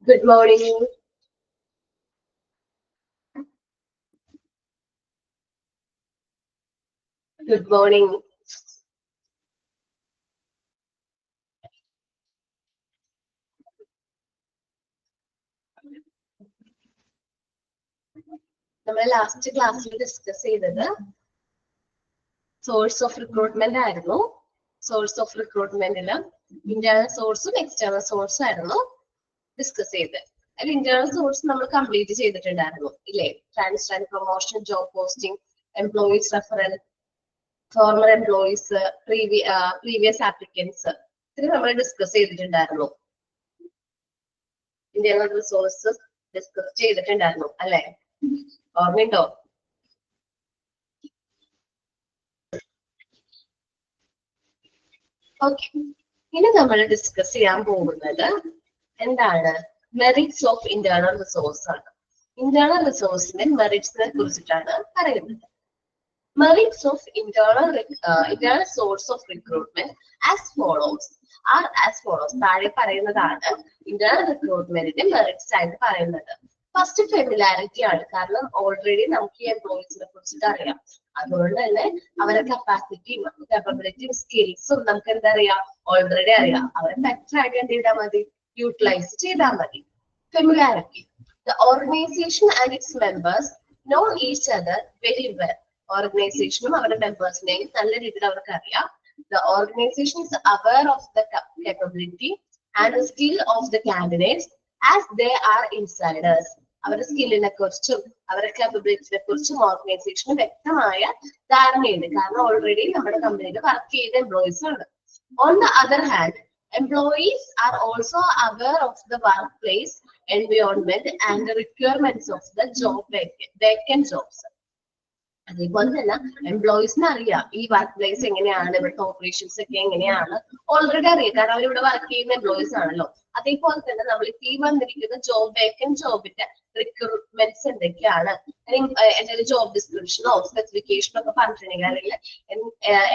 Good morning. Good morning. നമ്മൾ last ക്ലാസ്സിൽ discuss ചെയ്തത് സോഴ്സ് ഓഫ് റിക്രൂട്ട്മെന്റ് ആയിരുന്നു. സോഴ്സ് ഓഫ് റിക്രൂട്ട്മെന്റില് ഇന്റേണൽ സോഴ്സും എക്സ്റ്റേണൽ സോഴ്സും ആയിരുന്നു ഡിസ്കസ് ചെയ്തത്. അതിൽ ഇന്റേണൽ സോഴ്സ് നമ്മൾ കംപ്ലീറ്റ് ചെയ്തിട്ടുണ്ടായിരുന്നു ഇല്ലേ? Transfer and promotion, job posting, employees referral, former employees, previous applicants, ഇത് നമ്മൾ ഡിസ്കസ് ചെയ്തിട്ടുണ്ടായിരുന്നു. ഇന്റേണൽ റിസോഴ്സ് ഡിസ്കസ് ചെയ്തിട്ടുണ്ടായിരുന്നു അല്ലെ? ഓർമ്മയുണ്ടോ? ഓക്കെ, ഇനി നമ്മൾ ഡിസ്കസ് ചെയ്യാൻ പോകുന്നത് എന്താണ്? മെറിറ്റ്സ് ഓഫ് ഇന്റേണൽ റിസോഴ്സ് ആണ്. ഇന്റേണൽ റിസോഴ്സിന്റെ മെറിറ്റ്സിനെ കുറിച്ചിട്ടാണ് പറയുന്നത്. Merits of internal source of recruitment as follows താഴെ പറയുന്നതാണ് ഇന്റേണൽ റിക്രൂട്ട്മെന്റിന്റെ മെറിറ്റ്സ് ആയിട്ട് പറയുന്നത്. ഫസ്റ്റ് ഫെമിലാരിറ്റി ആണ്. കാരണം ഓൾറെഡി നമുക്ക് ഈ എംപ്ലോയീസിനെ കുറിച്ചിട്ട് അറിയാം. അതുകൊണ്ട് തന്നെ അവരുടെ കപ്പാസിറ്റിയും കേപ്പബിലിറ്റിയും സ്കിൽസും നമുക്ക് എന്താ അറിയാം, ഓൾറെഡി അറിയാം. അവരെ ബെറ്റർ ആയിട്ട് എന്ത് ചെയ്താൽ മതി, യൂട്ടിലൈസ് ചെയ്താൽ മതി. Familiarity, the organisation and it's members know each other very well. ഓർഗനൈസേഷനും അവരുടെ മെമ്പേഴ്സിനെയും നല്ല രീതിയിൽ അവർക്ക് അറിയാം. The organization is aware of the capability and the skill of the candidates as they are insiders. അവരുടെ സ്കില്ലിനെ കുറിച്ചും അവരുടെ കേപ്പബിലിറ്റിനെ കുറിച്ചും ഓർഗനൈസേഷന് വ്യക്തമായ ധാരണയുണ്ട്. കാരണം ഓൾറെഡി നമ്മുടെ കമ്പനിയിൽ വർക്ക് ചെയ്ത എംപ്ലോയീസ് ആണ്. On the other hand, employees are also aware of the workplace environment and the requirements of the vacant jobs. അതേപോലെ തന്നെ എംപ്ലോയീസിന് അറിയാം ഈ വർക്ക് പ്ലേസ് എങ്ങനെയാണ്, ഇവിടുത്തെ ഓപ്പറേഷൻസ് ഒക്കെ എങ്ങനെയാണ്, ഓൾറെഡി അറിയാം. കാരണം അവരിവിടെ വർക്ക് ചെയ്യുന്ന എംപ്ലോയീസ് ആണല്ലോ. അതേപോലെ തന്നെ നമ്മൾ ഈ വന്നിരിക്കുന്ന വേക്കന്റ് ജോബിന്റെ റിക്രൂട്ട്മെന്റ്സ് എന്തൊക്കെയാണ്, എന്തെങ്കിലും ജോബ് ഡിസ്ക്രിപ്ഷനോ സ്പെസിഫിക്കേഷനോ ഒക്കെ പറഞ്ഞിട്ടുണ്ടെങ്കിൽ, അല്ലെങ്കിൽ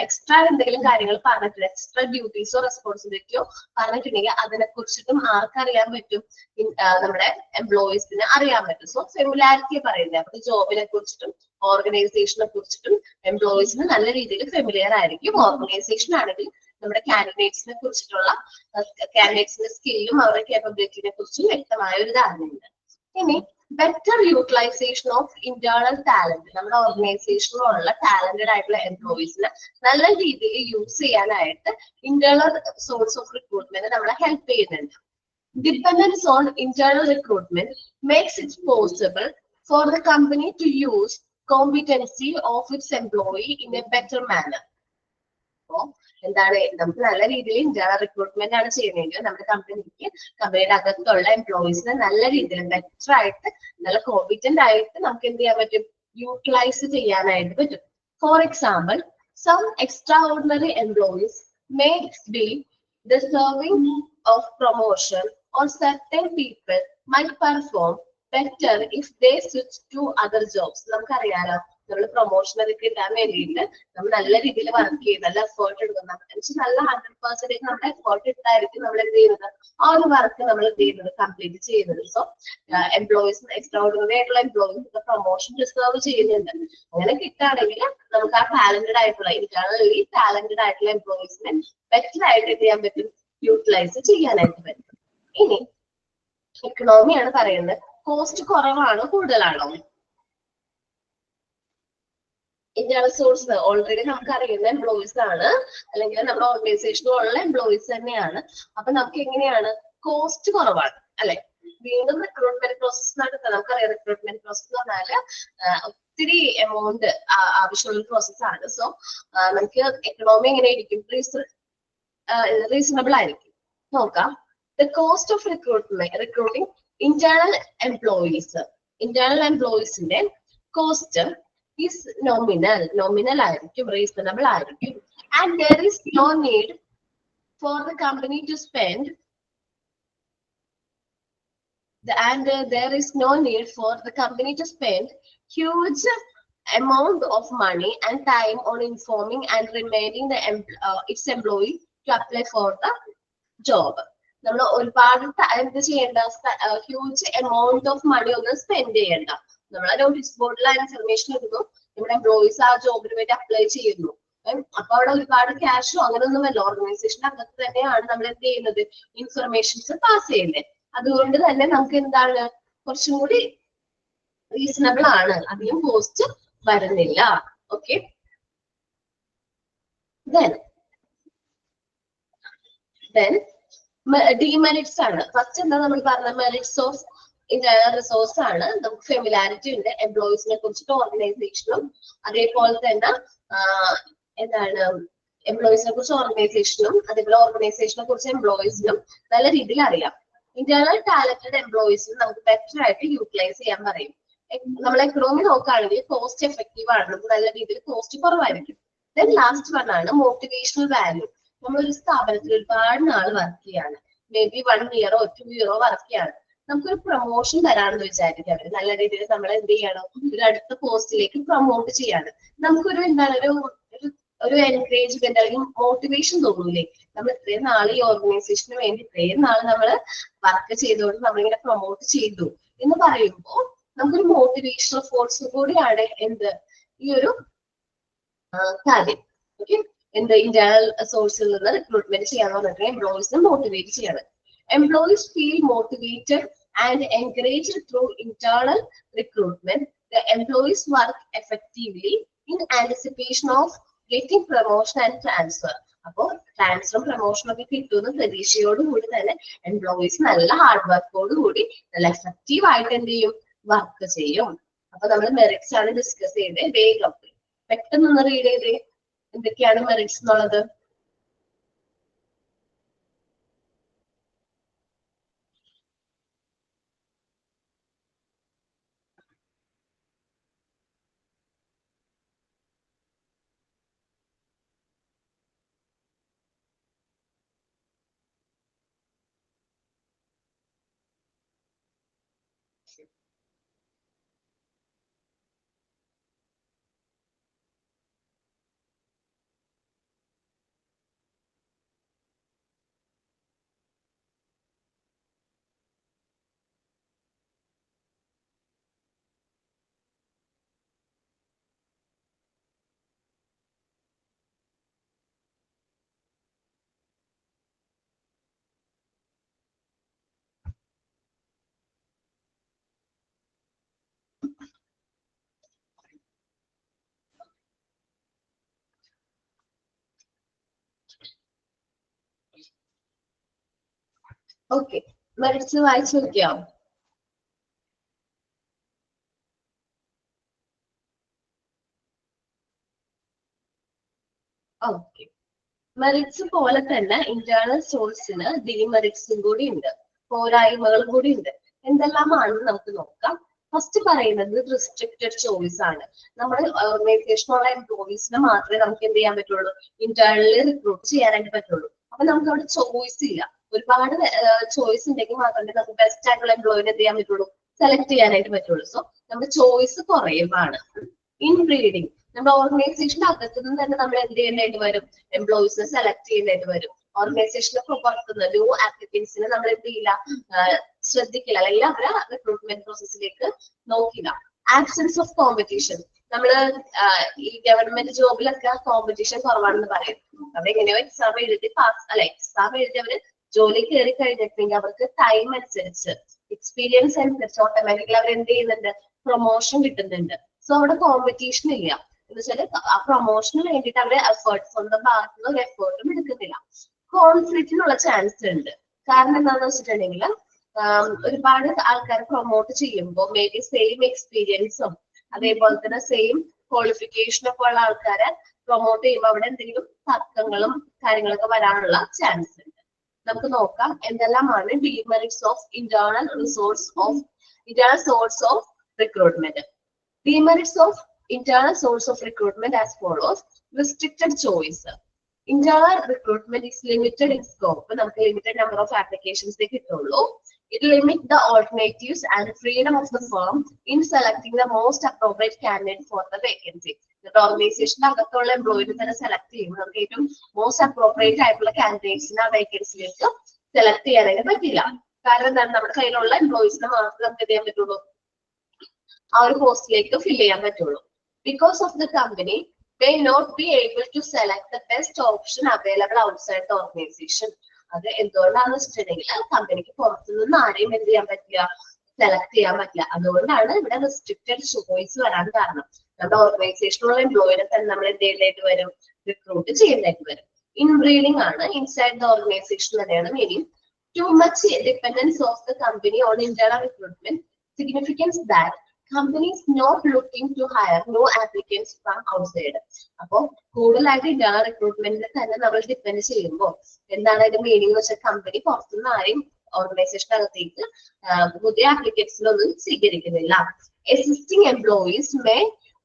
എക്സ്ട്രാ എന്തെങ്കിലും കാര്യങ്ങൾ പറഞ്ഞിട്ടുണ്ട്, എക്സ്ട്രാ ഡ്യൂട്ടീസോ റെസ്പോൺസിബിലിറ്റിയോ പറഞ്ഞിട്ടുണ്ടെങ്കിൽ അതിനെ കുറിച്ചിട്ടും ആർക്കറിയാൻ പറ്റും, നമ്മുടെ എംപ്ലോയീസിന് അറിയാൻ പറ്റും. സോ ഫെമിലാരിറ്റി പറയുന്നത് അവരുടെ ജോബിനെ കുറിച്ചിട്ടും ഓർഗനൈസേഷനെ കുറിച്ചിട്ടും എംപ്ലോയീസിന് നല്ല രീതിയിൽ ഫെമിലിയർ ആയിരിക്കും. ഓർഗനൈസേഷൻ ആണെങ്കിൽ നമ്മുടെ കാൻഡിഡേറ്റ്സിനെ കുറിച്ചിട്ടുള്ള കാൻഡിഡേറ്റ്സിന്റെ സ്കില്ലും അവരുടെ കേപ്പബിലിറ്റിനെ കുറിച്ചും വ്യക്തമായ ഒരു ധാരണയുണ്ട്. ഇനി better utilization of internal talent, നമ്മുടെ ഓർഗനൈസേഷനിലുള്ള ടാലന്റഡ് ആയിട്ടുള്ള എംപ്ലോയീസിനെ നല്ല രീതിയിൽ യൂസ് ചെയ്യാനായിട്ട് ഇന്റേണൽ സോഴ്സ് ഓഫ് റിക്രൂട്ട്മെന്റ് നമ്മളെ ഹെൽപ്പ് ചെയ്യുന്നുണ്ട്. Dependence on internal recruitment makes it possible for the company to use competency of its employee in a better manner. എന്താണ്, നമുക്ക് നല്ല രീതിയിൽ ഇന്റേണൽ റിക്രൂട്ട്മെന്റ് ആണ് ചെയ്യുന്നതെങ്കിൽ നമ്മുടെ കമ്പനിയുടെ അകത്തുള്ള എംപ്ലോയീസിനെ നല്ല രീതിയിൽ ബെറ്റർ ആയിട്ട് നല്ല കോമ്പിറ്റന്റ് ആയിട്ട് നമുക്ക് എന്ത് ചെയ്യാൻ പറ്റും, യൂട്ടിലൈസ് ചെയ്യാനായിട്ട് പറ്റും. For example, some extraordinary employees may be deserving of promotion, or certain people might perform better if they switch to other jobs. നമുക്കറിയാലോ, നമ്മൾ പ്രൊമോഷൻ ഒക്കെ കിട്ടാൻ വേണ്ടിയിട്ട് നമ്മൾ നല്ല രീതിയിൽ വർക്ക് ചെയ്ത് നല്ല എഫേർട്ട് എടുക്കുന്ന, നല്ല 100% നമ്മുടെ എഫേർട്ട് ഇട്ടായിരിക്കും നമ്മൾ എന്ത് ചെയ്യുന്നത്, ആ ഒരു വർക്ക് നമ്മൾ എന്ത് ചെയ്യുന്നത്, കംപ്ലീറ്റ് ചെയ്യുന്നത്. സോ എംപ്ലോയീസ്, എക്സ്ട്രാ ഓർഡിനറി ആയിട്ടുള്ള എംപ്ലോയീസ് പ്രൊമോഷൻ ഡിസേർവ് ചെയ്യുന്നുണ്ട്. അങ്ങനെ കിട്ടുകയാണെങ്കിൽ നമുക്ക് ആ ടാലന്റഡ് ആയിട്ടുള്ള ഇന്റേണലി ടാലന്റഡ് ആയിട്ടുള്ള എംപ്ലോയീസിനെ ബെറ്റർ ആയിട്ട് എന്ത് ചെയ്യാൻ പറ്റും, യൂട്ടിലൈസ് ചെയ്യാനായിട്ട് പറ്റും. ഇനി എക്കണോമിയാണ് പറയുന്നത്. കോസ്റ്റ് കുറവാണോ കൂടുതലാണോ? ഇന്റേണൽ സോഴ്സ് ഓൾറെഡി നമുക്ക് അറിയുന്ന എംപ്ലോയീസ് ആണ്, അല്ലെങ്കിൽ നമ്മുടെ ഓർഗനൈസേഷനിലുള്ള എംപ്ലോയീസ് തന്നെയാണ്. അപ്പൊ നമുക്ക് എങ്ങനെയാണ്, കോസ്റ്റ് കുറവാണ് അല്ലെ? വീണ്ടും റിക്രൂട്ട്മെന്റ് പ്രോസസ് നടത്താം. നമുക്കറിയാം റിക്രൂട്ട്മെന്റ് പ്രോസസ് എന്ന് പറഞ്ഞാല് ഒത്തിരി എമൗണ്ട് ആവശ്യമുള്ള പ്രോസസ് ആണ്. സോ നമുക്ക് എക്കണോമി എങ്ങനെയായിരിക്കും, റീസണബിൾ ആയിരിക്കും. നോക്കാം. The cost of recruiting internal employeesന്റെ കോസ്റ്റ് is nominal ആയിരിക്കും, റീസണബിൾ ആയിരിക്കും. And there is no need for the company to spend huge amount of money and time on informing and reminding its employee to apply for the job. നമ്മൾ ഒരുപാട് എന്ത് ചെയ്യേണ്ട, huge amount of money ഒന്നും spend ചെയ്യണ്ട. നമ്മൾ notice ബോർഡിൽ ആ information ഇടുന്നു, ഇവിടെ എംപ്ലോയീസ് ആ ജോബിന് വേണ്ടി അപ്ലൈ ചെയ്യുന്നു. അപ്പൊ അവിടെ ഒരുപാട് ക്യാഷോ അങ്ങനെയൊന്നുമല്ല, ഓർഗനൈസേഷന്റെ അകത്ത് തന്നെയാണ് നമ്മൾ എന്ത് ചെയ്യുന്നത്, ഇൻഫർമേഷൻസ് പാസ് ചെയ്യുന്നത്. അതുകൊണ്ട് തന്നെ നമുക്ക് എന്താണ് കുറച്ചും കൂടി റീസണബിൾ ആണ്, അധികം കോസ്റ്റ് വരുന്നില്ല. ഓക്കെ, then ഡിമെറിറ്റ്സ് ആണ്. ഫസ്റ്റ് എന്താ നമ്മൾ പറഞ്ഞ മെറിറ്റ്സ് ഓഫ് ഇന്റേണൽ റിസോഴ്സ് ആണ്. നമുക്ക് ഫെമിലാരിറ്റി ഉണ്ട് എംപ്ലോയീസിനെ കുറിച്ചിട്ട് ഓർഗനൈസേഷനും, അതേപോലെ തന്നെ എന്താണ് എംപ്ലോയീസിനെ കുറിച്ച് ഓർഗനൈസേഷനും, അതേപോലെ ഓർഗനൈസേഷനെ കുറിച്ച് എംപ്ലോയീസിനും നല്ല രീതിയിൽ അറിയാം. ഇന്റേണൽ ടാലന്റഡ് എംപ്ലോയീസിന് നമുക്ക് ബെറ്റർ ആയിട്ട് യൂട്ടിലൈസ് ചെയ്യാൻ പറയും. നമ്മൾ എക്കണോമി നോക്കുകയാണെങ്കിൽ കോസ്റ്റ് എഫക്റ്റീവ് ആണ്, നമുക്ക് നല്ല രീതിയിൽ കോസ്റ്റ് കുറവായിരിക്കും. ദെൻ ലാസ്റ്റ് വൺ ആണ് മോട്ടിവേഷണൽ വാല്യൂ. നമ്മളൊരു സ്ഥാപനത്തിൽ ഒരുപാട് നാൾ വർക്ക് ചെയ്യാണ്, മേ ബി 1 ഇയറോ 2 ഇയറോ വർക്ക് ചെയ്യാണ്. നമുക്കൊരു പ്രൊമോഷൻ തരാണെന്ന് വിചാരിക്കുക, അവര് നല്ല രീതിയിൽ നമ്മൾ എന്ത് ചെയ്യണം, ഒരു അടുത്ത പോസ്റ്റിലേക്ക് പ്രൊമോട്ട് ചെയ്യാണ്. നമുക്കൊരു എന്താണ് ഒരു എൻകറേജ്മെന്റ് അല്ലെങ്കിൽ മോട്ടിവേഷൻ തോന്നൂലേ, നമ്മൾ ഇത്രയും നാൾ ഈ ഓർഗനൈസേഷന് വേണ്ടി ഇത്രയും നാൾ നമ്മൾ വർക്ക് ചെയ്തുകൊണ്ട് നമ്മളിങ്ങനെ പ്രൊമോട്ട് ചെയ്തു എന്ന് പറയുമ്പോൾ നമുക്കൊരു മോട്ടിവേഷണൽ ഫോഴ്സ് കൂടിയാണ് എന്ത് ഈ ഒരു കാര്യം. ഓക്കെ, എന്ത് ഇന്റേണൽ സോഴ്സിൽ നിന്ന് റിക്രൂട്ട്മെന്റ് ചെയ്യാന്ന് പറഞ്ഞിട്ട് എംപ്ലോയീസിനെ മോട്ടിവേറ്റ് ചെയ്യണം. Employees feel motivated and encouraged through internal recruitment. The employees work effectively in anticipation of getting promotion and transfer. അപ്പോൾ ട്രാൻസ്ഫറും പ്രൊമോഷനും ഒക്കെ കിട്ടുന്ന പ്രതീക്ഷയോടുകൂടി തന്നെ എംപ്ലോയീസ് നല്ല ഹാർഡ് വർക്കോട് കൂടി നല്ല എഫക്റ്റീവ് ആയിട്ട് എന്ത് ചെയ്യും, വർക്ക് ചെയ്യും. അപ്പൊ നമ്മൾ മെറിറ്റ്സ് ആണ് ഡിസ്കസ് ചെയ്തത്. വേഗം പെട്ടെന്ന് റീഡ് ചെയ്തേ എന്തൊക്കെയാണ് മെറിറ്റ്സ് എന്നുള്ളത്. ഓക്കെ, മെറിറ്റ്സ് വായിച്ചു നോക്കിയോ? ഓക്കെ, മെറിറ്റ്സ് പോലെ തന്നെ ഇന്റേണൽ സോഴ്സിന് ഡിമെറിറ്റ്സും കൂടി ഉണ്ട്, പോരായ്മകളും കൂടി ഉണ്ട്. എന്തെല്ലാമാണെന്ന് നമുക്ക് നോക്കാം. ഫസ്റ്റ് പറയുന്നത് റിസ്ട്രിക്റ്റഡ് ചോയ്സ് ആണ്. നമ്മുടെ ഓർഗനൈസേഷനുള്ള എംപ്ലോയീസിനെ മാത്രമേ നമുക്ക് എന്ത് ചെയ്യാൻ പറ്റുള്ളൂ, ഇന്റേണലി റിക്രൂട്ട് ചെയ്യാനായിട്ട് പറ്റുള്ളൂ. അപ്പൊ നമുക്ക് അവിടെ ചോയ്സ് ഇല്ല. ഒരുപാട് ചോയ്സ് ഉണ്ടെങ്കിൽ മാത്രമേ നമുക്ക് ബെസ്റ്റ് ആയിട്ടുള്ള എംപ്ലോയിനെ എന്ത് ചെയ്യാൻ പറ്റുള്ളൂ, സെലക്ട് ചെയ്യാനായിട്ട് പറ്റുള്ളൂ. സോ നമ്മുടെ ചോയ്സ് കുറയുമാണ്. ഇൻ ബ്രീഡിങ്, നമ്മുടെ ഓർഗനൈസേഷന്റെ അകത്തു നിന്ന് തന്നെ നമ്മൾ എന്ത് ചെയ്യേണ്ടതായിട്ട് വരും, എംപ്ലോയീസിനെ സെലക്ട് ചെയ്യേണ്ടതായിട്ട് വരും. ഓർഗനൈസേഷനെ പുറത്തുനിന്ന് ന്യൂ ആപ്ലിക്കൻസിനെ നമ്മൾ എന്ത് ചെയ്യില്ല, ശ്രദ്ധിക്കില്ല, അല്ലെങ്കിൽ അവരെ റിക്രൂട്ട്മെന്റ് പ്രോസസ്സിലേക്ക് നോക്കില്ല. ആബ്സെൻസ് ഓഫ് കോമ്പറ്റീഷൻ, നമ്മള് ഈ ഗവൺമെന്റ് ജോബിലൊക്കെ കോമ്പറ്റീഷൻ കുറവാണെന്ന് പറയും. അവിടെ എങ്ങനെയോ എക്സാം എഴുതി പാസ് അല്ല, എക്സാം എഴുതി അവര് ജോലി കയറി കഴിഞ്ഞിട്ടുണ്ടെങ്കിൽ അവർക്ക് ടൈം അനുസരിച്ച് എക്സ്പീരിയൻസ് അനുസരിച്ച് ഓട്ടോമാറ്റിക്കലി അവർ എന്ത് ചെയ്യുന്നുണ്ട്, പ്രൊമോഷൻ കിട്ടുന്നുണ്ട്. സോ അവിടെ കോമ്പറ്റീഷൻ ഇല്ല. എന്ന് വെച്ചാൽ ആ പ്രൊമോഷന് വേണ്ടിയിട്ട് അവര് എഫേർട്ട് സ്വന്തം ഭാഗത്തുനിന്ന് ഒരു എഫേർട്ടും എടുക്കുന്നില്ല. കോൺഫ്ലിക്റ്റിനുള്ള ചാൻസ് ഉണ്ട്. കാരണം എന്താണെന്ന് വെച്ചിട്ടുണ്ടെങ്കിൽ ഒരുപാട് ആൾക്കാരെ പ്രൊമോട്ട് ചെയ്യുമ്പോൾ മേ ബി സെയിം എക്സ്പീരിയൻസും അതേപോലെ തന്നെ സെയിം ക്വാളിഫിക്കേഷനും ഒക്കെ ഉള്ള ആൾക്കാരെ പ്രൊമോട്ട് ചെയ്യുമ്പോൾ അവിടെ എന്തെങ്കിലും തർക്കങ്ങളും കാര്യങ്ങളൊക്കെ വരാനുള്ള ചാൻസ് ഉണ്ട്. നമുക്ക് നോക്കാം എന്തെല്ലാമാണ് demerits of internal source of recruitment. Demerits of internal source of recruitment as follows. Restricted choice. Internal recruitment is limited in scope. നമുക്ക് limited number of applications കിട്ടുള്ളൂ. It limits the alternatives and freedom of the firm in selecting the most appropriate candidate for the vacancy. The organization അകത്തുള്ള എംപ്ലോയിനെ തന്നെ select ചെയ്യുമ്പോൾ നമുക്ക് ഏറ്റവും most appropriate ആയിട്ടുള്ള കാൻഡിഡേറ്റ്സിനെ ആ വേക്കൻസിയിലേക്ക് select ചെയ്യാനായിട്ട് പറ്റില്ല. കാരണം എന്താണ്, നമ്മുടെ കയ്യിലുള്ള എംപ്ലോയീസിനെ മാത്രമേ നമുക്ക് എന്ത് ചെയ്യാൻ പറ്റുള്ളൂ, ആ ഒരു പോസ്റ്റിലേക്ക് ഫിൽ ചെയ്യാൻ പറ്റുള്ളൂ. Because of the company may not be able to select the best option available outside the organization. അത് എന്തുകൊണ്ടാണെന്ന് വെച്ചിട്ടുണ്ടെങ്കിൽ കമ്പനിക്ക് പുറത്തുനിന്ന് ആരെയും എന്ത് ചെയ്യാൻ പറ്റില്ല, സെലക്ട് ചെയ്യാൻ പറ്റില്ല. അതുകൊണ്ടാണ് ഇവിടെ റെസ്ട്രിക്റ്റഡ് ചോയ്സ് വരാൻ കാരണം. നമ്മുടെ ഓർഗനൈസേഷനുള്ള എംപ്ലോയിനെ തന്നെ നമ്മൾ എന്ത് ചെയ്യേണ്ടതായിട്ട് വരും, റിക്രൂട്ട് ചെയ്യേണ്ടതായിട്ട് വരും. ഇൻബ്രീഡിംഗ് ആണ്, ഇൻസൈഡ് ദ ഓർഗനൈസേഷൻ തന്നെയാണ് meaning. Too much dependence of the company on internal recruitment significance that companies not looking to hire no applicants from outside. അപ്പോൾ കൂടുതലായിട്ട് ഇന്റേണൽ റിക്രൂട്ട്മെന്റിൽ തന്നെ നമ്മൾ ഡിപ്പെൻഡ് ചെയ്യുമ്പോൾ എന്താണ് അതിന്റെ മീനിങ് എന്ന് വെച്ചാൽ കമ്പനി പുറത്തുനിന്ന് ആരെയും ഓർഗനൈസേഷനകത്തേക്ക് പുതിയ ആപ്ലിക്കൻസിനൊന്നും സ്വീകരിക്കുന്നില്ല. Existing employees may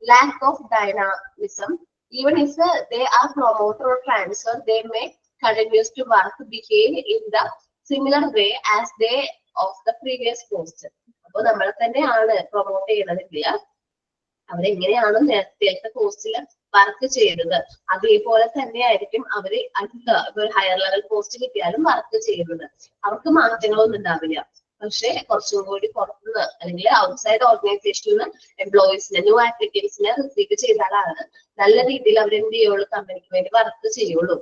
lack of dynamism even if they are promoted or transferred, they may continue to work behave in the similar way as they of the previous post. അപ്പോൾ നമ്മൾ തന്നെയാണ് promote ചെയ്യുന്നതില്ല, അവരെങ്ങനെയാണ് നേരത്തെ പോസ്റ്റിൽ വർക്ക് ചെയ്യുന്നത് അതേപോലെ തന്നെയായിരിക്കും അവര് അടുത്ത ഹയർ ലെവൽ പോസ്റ്റ് കിട്ടിയാലും വർക്ക് ചെയ്യുന്നത്. അവർക്ക് മാറ്റങ്ങളൊന്നും ഉണ്ടാവില്ല. പക്ഷെ കുറച്ചും കൂടി പുറത്തുനിന്ന് അല്ലെങ്കിൽ ഔട്ട്സൈഡ് ഓർഗനൈസേഷനിൽ നിന്ന് എംപ്ലോയീസിനെ ന്യൂ ആപ്ലിക്കൻസിനെ റിസീവ് ചെയ്താലാണ് നല്ല രീതിയിൽ അവർ എന്ത് ചെയ്യുള്ളൂ, കമ്പനിക്ക് വേണ്ടി വർക്ക് ചെയ്യുള്ളൂ.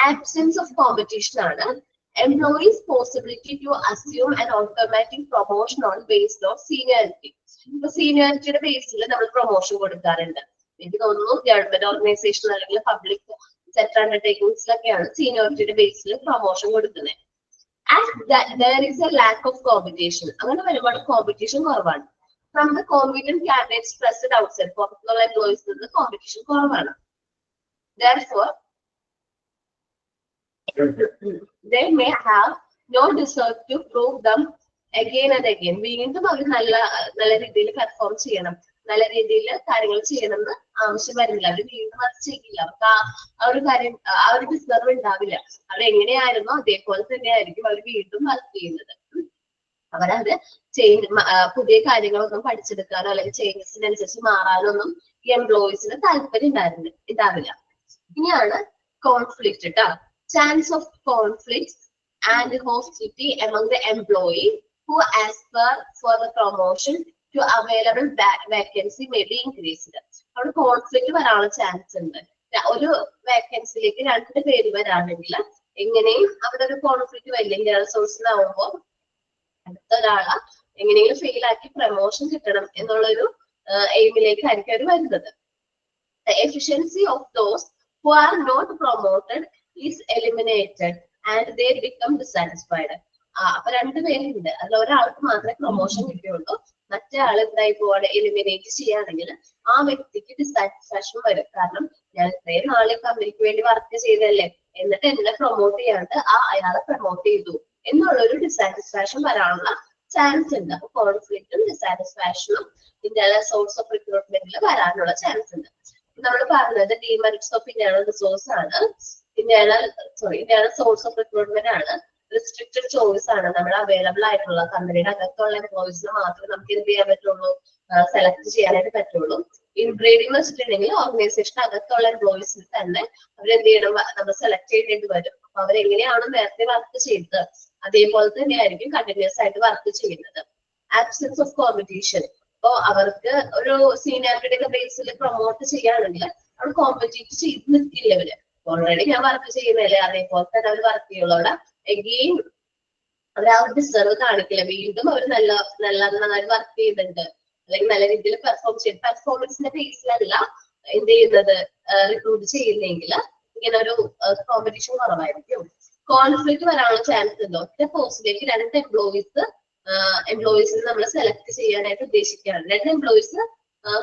ആബ്സെൻസ് ഓഫ് കോമ്പറ്റീഷൻ ആണ്. Employees' possibility to assume an automatic promotion on based on seniority. ഇപ്പൊ സീനിയോറിറ്റിയുടെ ബേസിൽ നമ്മൾ പ്രൊമോഷൻ കൊടുക്കാറുണ്ട്. എനിക്ക് തോന്നുന്നു ഗവൺമെന്റ് ഓർഗനൈസേഷൻ അല്ലെങ്കിൽ പബ്ലിക് സെക്ടർ അണ്ടർടേക്കിംഗ്സിലൊക്കെയാണ് സീനിയോറിറ്റിയുടെ ബേസിൽ പ്രൊമോഷൻ കൊടുക്കുന്നത്. As there is a lack of competition, അങ്ങനെ ഒരുപാട് കോമ്പറ്റീഷൻ കുറവാണ്. From the competent candidates present outside, പുറത്തുള്ള എംപ്ലോയീസ് നിന്ന് കോമ്പറ്റീഷൻ കുറവാണ്. Therefore they may have no desire to prove them again and again. വീണ്ടും അവർ നല്ല രീതിയിൽ പെർഫോം ചെയ്യണം, നല്ല രീതിയിൽ കാര്യങ്ങൾ ചെയ്യണം എന്ന് ആവശ്യം വരുന്നില്ല. അവർ വീണ്ടും അത് ചെയ്യില്ല. അവർക്ക് ആ ഒരു കാര്യം, ആ ഒരു ഡിസർവ് ഉണ്ടാവില്ല. അവർ എങ്ങനെയായിരുന്നോ അതേപോലെ തന്നെ ആയിരിക്കും അവർ വീണ്ടും വർക്ക് ചെയ്യുന്നത്. അവരത് പുതിയ കാര്യങ്ങളൊന്നും പഠിച്ചെടുക്കാനോ അല്ലെങ്കിൽ ചേഞ്ചസിനനുസരിച്ച് മാറാനോ ഒന്നും ഈ എംപ്ലോയീസിന് താല്പര്യം ഉണ്ടാവില്ല. ഇനിയാണ് കോൺഫ്ലിക്റ്റ് കേട്ടോ. Chance of conflicts and hostility among the employee who aspire for the promotion to available vacancy may be increased. അവിടെ കോൺഫ്ലിക്റ്റ് വരാനുള്ള ചാൻസ് ഉണ്ട്. ഒരു വേക്കൻസിലേക്ക് 2 പേര് വരാണെങ്കിൽ എങ്ങനെയും അവിടെ ഒരു കോൺഫ്ലിക്റ്റ് വരില്ലെങ്കിൽ റിസോഴ്സിലാവുമ്പോൾ അടുത്ത ഒരാളെ എങ്ങനെയെങ്കിലും ഫെയിൽ ആക്കി പ്രൊമോഷൻ കിട്ടണം എന്നുള്ളൊരു എയിമിലേക്കായിരിക്കും അവർ വരുന്നത്. The efficiency of those who are not promoted is eliminated and they become dissatisfied. അപ്പൊ 2 പേരുണ്ട്, അതിൽ ഒരാൾക്ക് മാത്രമേ പ്രൊമോഷൻ കിട്ടിയുള്ളൂ. മറ്റേ ആൾ എന്തായി പോവാണ്, എലിമിനേറ്റ് ചെയ്യുകയാണെങ്കിൽ ആ വ്യക്തിക്ക് ഡിസാറ്റിസ്ഫാക്ഷൻ വരും. കാരണം ഞാൻ ഇത്രയും നാളെ കമ്പനിക്ക് വേണ്ടി വർക്ക് ചെയ്തല്ലേ, എന്നിട്ട് എന്നെ പ്രൊമോട്ട് ചെയ്യാണ്ട് അയാളെ പ്രൊമോട്ട് ചെയ്തു എന്നുള്ളൊരു ഡിസാറ്റിസ്ഫാക്ഷൻ വരാനുള്ള ചാൻസ് ഉണ്ട്. അപ്പൊ കോൺഫ്ലിക്റ്റും ഡിസാറ്റിസ്ഫാക്ഷനും ഇന്റേണൽ സോഴ്സ് ഓഫ് റിക്രൂട്ട്മെന്റിൽ വരാനുള്ള ചാൻസ് ഉണ്ട്. നമ്മൾ പറഞ്ഞത് ഡിമെറിറ്റ്സ് ഓഫ് ഇന്റേണൽ റിസോഴ്സ് ആണ്, ഇന്റേണൽ സോഴ്സ് ഓഫ് റിക്രൂട്ട്മെന്റ് ആണ്, റിസ്ട്രിക്റ്റഡ് ചോയ്സ് ആണ്. നമ്മൾ അവൈലബിൾ ആയിട്ടുള്ള കമ്പനിയുടെ അകത്തുള്ള എംപ്ലോയീസിനെ മാത്രമേ നമുക്ക് എന്ത് ചെയ്യാൻ പറ്റുള്ളൂ, സെലക്ട് ചെയ്യാനായിട്ട് പറ്റുള്ളൂ. ഇൻബ്രീഡിംഗ് എന്ന് വെച്ചിട്ടുണ്ടെങ്കിൽ ഓർഗനൈസേഷൻ അകത്തുള്ള എംപ്ലോയീസിൽ തന്നെ അവരെന്ത് ചെയ്യണം, നമ്മൾ സെലക്ട് ചെയ്യേണ്ടി വരും. അപ്പൊ അവരെങ്ങനെയാണ് നേരത്തെ വർക്ക് ചെയ്തത് അതേപോലെ തന്നെ ആയിരിക്കും കണ്ടിന്യൂസ് ആയിട്ട് വർക്ക് ചെയ്യുന്നത്. Absence of competition. അപ്പൊ അവർക്ക് ഒരു സീനിയോറിറ്റിയുടെ ബേസിൽ പ്രൊമോട്ട് ചെയ്യുകയാണെങ്കിൽ അവർ കോമ്പറ്റീറ്റ് ചെയ്ത് നിൽക്കില്ല. അവര് ഓൾറെഡി ഞാൻ വർക്ക് ചെയ്യുന്നില്ലേ അതേപോലെ തന്നെ അവർ വർക്ക് ചെയ്യുള്ളൂടെ എഗെയിൻ അവർ ആ ഡിസർവ് കാണിക്കില്ല. വീണ്ടും അവർ നന്നായി വർക്ക് ചെയ്യുന്നുണ്ട് അല്ലെങ്കിൽ നല്ല രീതിയിൽ പെർഫോം ചെയ്യും. പെർഫോമൻസിന്റെ ബേസിലല്ല എന്ത് ചെയ്യുന്നത്, റിക്രൂട്ട് ചെയ്യുന്നെങ്കിൽ ഇങ്ങനെ ഒരു കോമ്പറ്റീഷൻ കുറവായിരിക്കും. കോൺഫ്ലിക്റ്റ് വരാനുള്ള ചാൻസ് ഉണ്ട്. ഒറ്റ പോസ്റ്റിലേക്ക് 2 എംപ്ലോയീസിനെ നമ്മൾ സെലക്ട് ചെയ്യാനായിട്ട് ഉദ്ദേശിക്കുകയാണ്. 2 എംപ്ലോയീസ്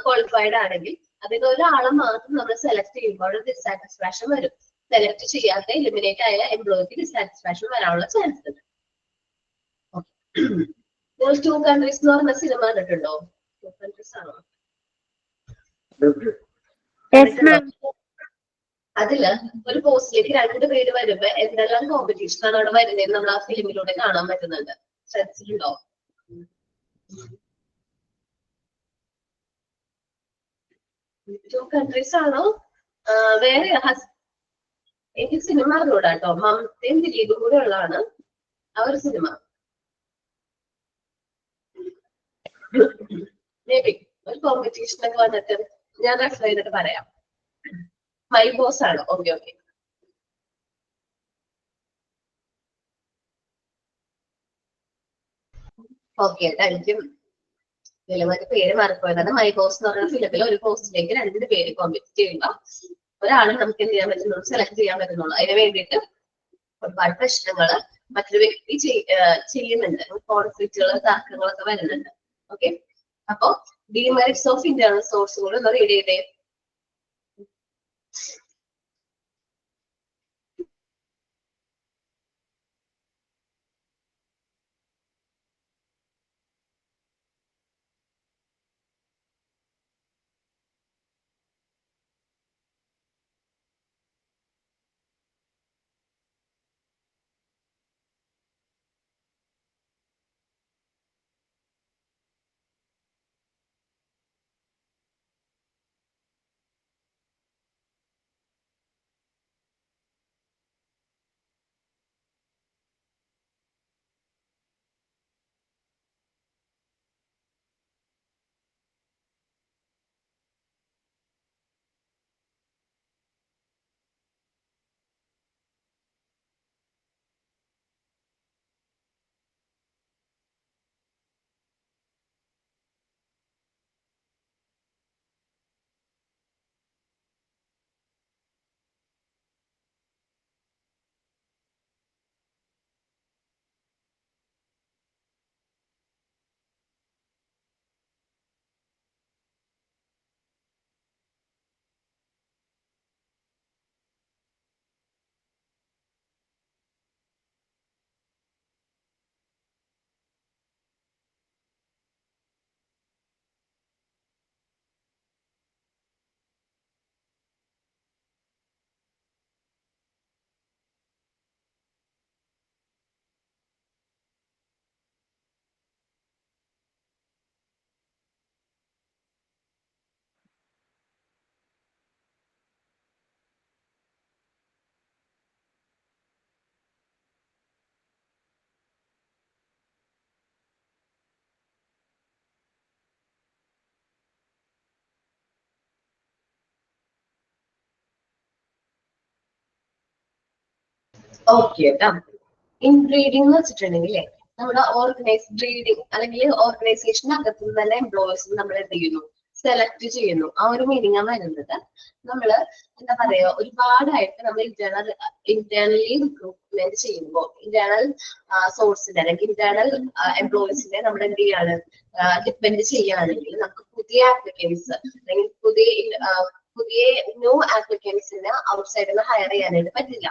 ക്വാളിഫൈഡ് ആണെങ്കിൽ അതിൽ ഒരാളെ മാത്രം നമ്മൾ സെലക്ട് ചെയ്യുമ്പോൾ ഡിസാറ്റിസ്ഫാക്ഷൻ വരും. സെലക്ട് ചെയ്യാത്ത എലിമിനേറ്റ് ആയ എംപ്ലോയിക്ക് ഡിസാറ്റിസ്ഫാക്ഷൻ വരാനുള്ള ചാൻസ് ഉണ്ട്. നിങ്ങൾ 2 countries എന്ന് പറഞ്ഞ സിനിമ കണ്ടിട്ടുണ്ടോ? 2 countries ആണോ? അതില് ഒരു പോസ്റ്റിലേക്ക് 2 പേര് വരുമ്പോ എന്തെല്ലാം കോമ്പറ്റീഷൻ ആണ് അവിടെ വരുന്നതെന്ന് നമ്മൾ ആ ഫിലിമിലൂടെ കാണാൻ പറ്റുന്നുണ്ട്. ശ്രദ്ധിച്ചിട്ടുണ്ടോ? 2 countries ആണോ വേറെ? എനിക്ക് സിനിമ അറിഞ്ഞൂടാ കേട്ടോ. മമതയും ദിലീപും കൂടെ ഉള്ളതാണ്. ആ ഒരു സിനിമ മേ ബി ഒരു കോമ്പറ്റീഷനൊക്കെ വന്നിട്ട് ഞാൻ റെഫർ ചെയ്തിട്ട് പറയാം. മൈ ബോസ് ആണ്. Okay okay. Okay thank you. ഫിലിമിന്റെ പേര് മാറിപ്പോയതാണ്. മൈ ബോസ് എന്ന് പറയുന്ന ഫിലിമിൽ ഒരു പോസ്റ്റിലേക്ക് രണ്ട് പേര് കോമ്പറ്റ് ചെയ്യുക. ഒരാളും നമുക്ക് എന്ത് ചെയ്യാൻ പറ്റുന്നുള്ളൂ, സെലക്ട് ചെയ്യാൻ പറ്റുന്നുള്ളൂ. അതിന് വേണ്ടിയിട്ട് ഒരുപാട് പ്രശ്നങ്ങള് മറ്റൊരു വ്യക്തി ചെയ്യുന്നുണ്ട്. കോൺഫ്ലിക്റ്റുകൾ, തർക്കങ്ങളൊക്കെ വരുന്നുണ്ട്. ഓക്കെ, അപ്പൊ ഡിമെറിറ്റ്സ് ഓഫ് ഇന്റേണൽ സോഴ്സ് കൂടെ ഒന്ന് റീഡ് ചെയ്തേ. ഓക്കെ കേട്ടോ. ഇൻ ബ്രീഡിംഗ് എന്ന് വെച്ചിട്ടുണ്ടെങ്കിൽ നമ്മുടെ ബ്രീഡിംഗ് അല്ലെങ്കിൽ ഓർഗനൈസേഷനകത്ത് നിന്ന് തന്നെ എംപ്ലോയീസ് നമ്മൾ എന്ത് ചെയ്യുന്നു, സെലക്ട് ചെയ്യുന്നു. ആ ഒരു മീനിങ് ആണ് വരുന്നത്. നമ്മള് എന്താ പറയാ, ഒരുപാടായിട്ട് നമ്മൾ ഇന്റേണലി റിക്രൂട്ട്മെന്റ് ചെയ്യുമ്പോൾ ഇന്റേണൽ സോഴ്സിന്റെ അല്ലെങ്കിൽ ഇന്റേണൽ എംപ്ലോയീസിനെ നമ്മൾ എന്ത് ചെയ്യാണ്, ഡിപ്പെൻഡ് ചെയ്യുകയാണെങ്കിൽ നമുക്ക് പുതിയ ആപ്ലിക്കൻസ് അല്ലെങ്കിൽ പുതിയ ന്യൂ ആപ്ലിക്കൻസിന് ഔട്ട്സൈഡിൽ നിന്ന് ഹയർ ചെയ്യാനായിട്ട് പറ്റില്ല.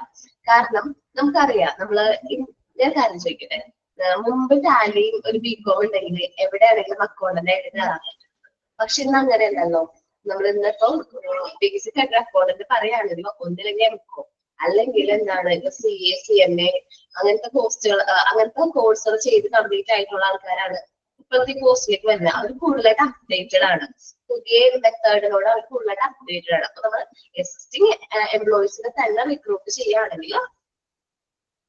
കാരണം നമുക്കറിയാം, ഞാൻ കാര്യം ചോദിക്കട്ടെ, മുമ്പ് ടാലിയും ഒരു ബികോം ഉണ്ടെങ്കിൽ എവിടെയാണെങ്കിലും അക്കൗണ്ടന്റ് ആയിട്ട് കയറാൻ പറ്റും. പക്ഷെ ഇന്ന് അങ്ങനെയല്ലല്ലോ. നമ്മൾ ഇന്നിപ്പോ ബേസിക് ആയിട്ട് അക്കൗണ്ടന്റ് പറയുകയാണെങ്കിൽ ഒന്നില്ലെങ്കിൽ എംകോം അല്ലെങ്കിൽ എന്താണ് ഇപ്പൊ CA CMA അങ്ങനത്തെ കോഴ്സുകൾ ചെയ്ത് കംപ്ലീറ്റ് ആയിട്ടുള്ള ആൾക്കാരാണ് ഇപ്പോഴത്തെ പോസ്റ്റിലേക്ക് വരുന്നത്. അവർ കൂടുതലായിട്ട് അപ്ഡേറ്റഡ് ആണ്, പുതിയ മെത്തേഡിനോട് അവർ കൂടുതലായിട്ട് അപ്ഡേറ്റഡ് ആണ്. അപ്പൊ നമ്മൾ എക്സിസ്റ്റിംഗ് എംപ്ലോയീസിനെ തന്നെ റിക്രൂട്ട് ചെയ്യുകയാണെങ്കിൽ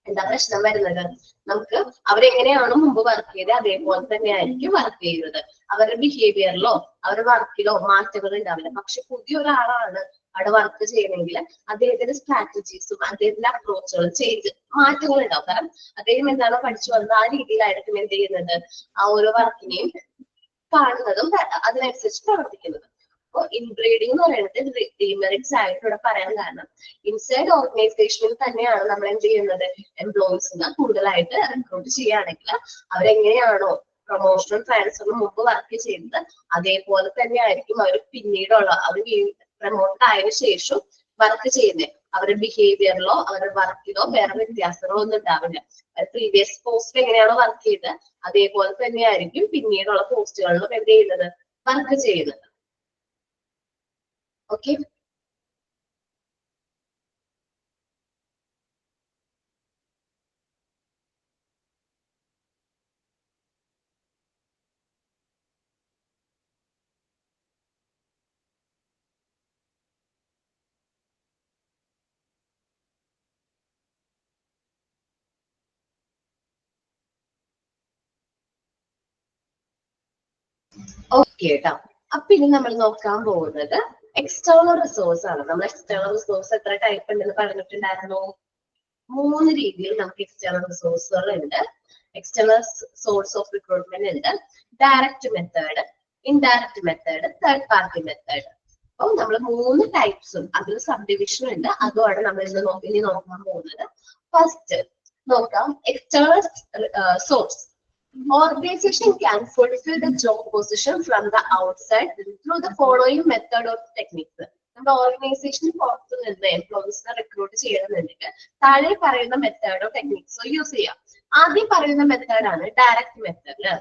എന്താ പ്രശ്നം വരുന്നത്, നമുക്ക് അവരെങ്ങനെയാണോ മുമ്പ് വർക്ക് ചെയ്തത് അതേപോലെ തന്നെ ആയിരിക്കും വർക്ക് ചെയ്യുന്നത്. അവരുടെ ബിഹേവിയറിലോ അവരുടെ വർക്കിലോ മാറ്റങ്ങൾ ഉണ്ടാവില്ല. പക്ഷെ പുതിയ ഒരാളാണ് അവിടെ വർക്ക് ചെയ്യണമെങ്കിൽ അദ്ദേഹത്തിന്റെ സ്ട്രാറ്റജീസും അദ്ദേഹത്തിന്റെ അപ്രോച്ചുകളും മാറ്റങ്ങൾ ഉണ്ടാവും. കാരണം അദ്ദേഹം എന്താണോ പഠിച്ചു വന്നത് ആ രീതിയിലായിരിക്കും എന്ത് ചെയ്യുന്നത്, ആ ഓരോ വർക്കിനെയും കാണുന്നതും അതിനനുസരിച്ച് പ്രവർത്തിക്കുന്നതും. അപ്പോൾ ഇൻബ്രീഡിംഗ് എന്ന് പറയുന്നത് ഡിമെറിറ്റ്സ് ആയിട്ട് ഇവിടെ പറയാൻ കാരണം ഇൻസൈഡ് ഓർഗനൈസേഷനിൽ തന്നെയാണ് നമ്മൾ എന്ത് ചെയ്യുന്നത്, എംപ്ലോയീസിനെ കൂടുതലായിട്ട് റിക്രൂട്ട് ചെയ്യുകയാണെങ്കിൽ അവരെങ്ങനെയാണോ പ്രൊമോഷണൽ ട്രാൻസ്ഫറിന് മുമ്പ് വർക്ക് ചെയ്തത് അതേപോലെ തന്നെ ആയിരിക്കും അവർ പിന്നീടുള്ള അവർ പ്രൊമോട്ട് ആയതിനു ശേഷം വർക്ക് ചെയ്യുന്നത്. അവരുടെ ബിഹേവിയറിലോ അവരുടെ വർക്കിലോ വേറെ വ്യത്യാസങ്ങളോ ഒന്നും ഉണ്ടാവില്ല. പ്രീവിയസ് പോസ്റ്റിൽ എങ്ങനെയാണോ വർക്ക് ചെയ്തത് അതേപോലെ തന്നെ ആയിരിക്കും പിന്നീടുള്ള പോസ്റ്റുകളിലും എന്ത് ചെയ്യുന്നത്, വർക്ക് ചെയ്യുന്നത്. ഓക്കെ. ഓക്കെ കേട്ടോ. അപ്പൊ ഇനി നമ്മൾ നോക്കാൻ പോകുന്നത് എക്സ്റ്റേണൽ റിസോഴ്സ് ആണ്. നമ്മൾ എക്സ്റ്റേണൽ റിസോഴ്സ് എത്ര ടൈപ്പ് ഉണ്ടെന്ന് പറഞ്ഞിട്ടുണ്ടായിരുന്നു. 3 രീതിയിൽ നമുക്ക് എക്സ്റ്റേണൽ റിസോഴ്സുകൾ ഉണ്ട്. എക്സ്റ്റേണൽ സോഴ്സ് ഓഫ് റിക്രൂട്ട്മെന്റ് ഉണ്ട്, direct method, indirect method, third party method. അപ്പൊ നമ്മൾ 3 ടൈപ്സും അതിൽ സബ് ഡിവിഷൻ ഉണ്ട്. അതുമാണ് നമ്മൾ ഇനി നോക്കാൻ പോകുന്നത്. ഫസ്റ്റ് നോക്കാം external source. Organization can fulfill the job position from the outside through the following method or techniques. നമ്മുടെ ഓർഗനൈസേഷന് പുറത്തു നിന്ന് എംപ്ലോയീസിനെ റിക്രൂട്ട് ചെയ്യണമെന്നുണ്ടെങ്കിൽ താഴെ പറയുന്ന മെത്തേഡോ ടെക്നിക്സോ യൂസ് ചെയ്യാം. ആദ്യം പറയുന്ന മെത്തേഡാണ് direct method.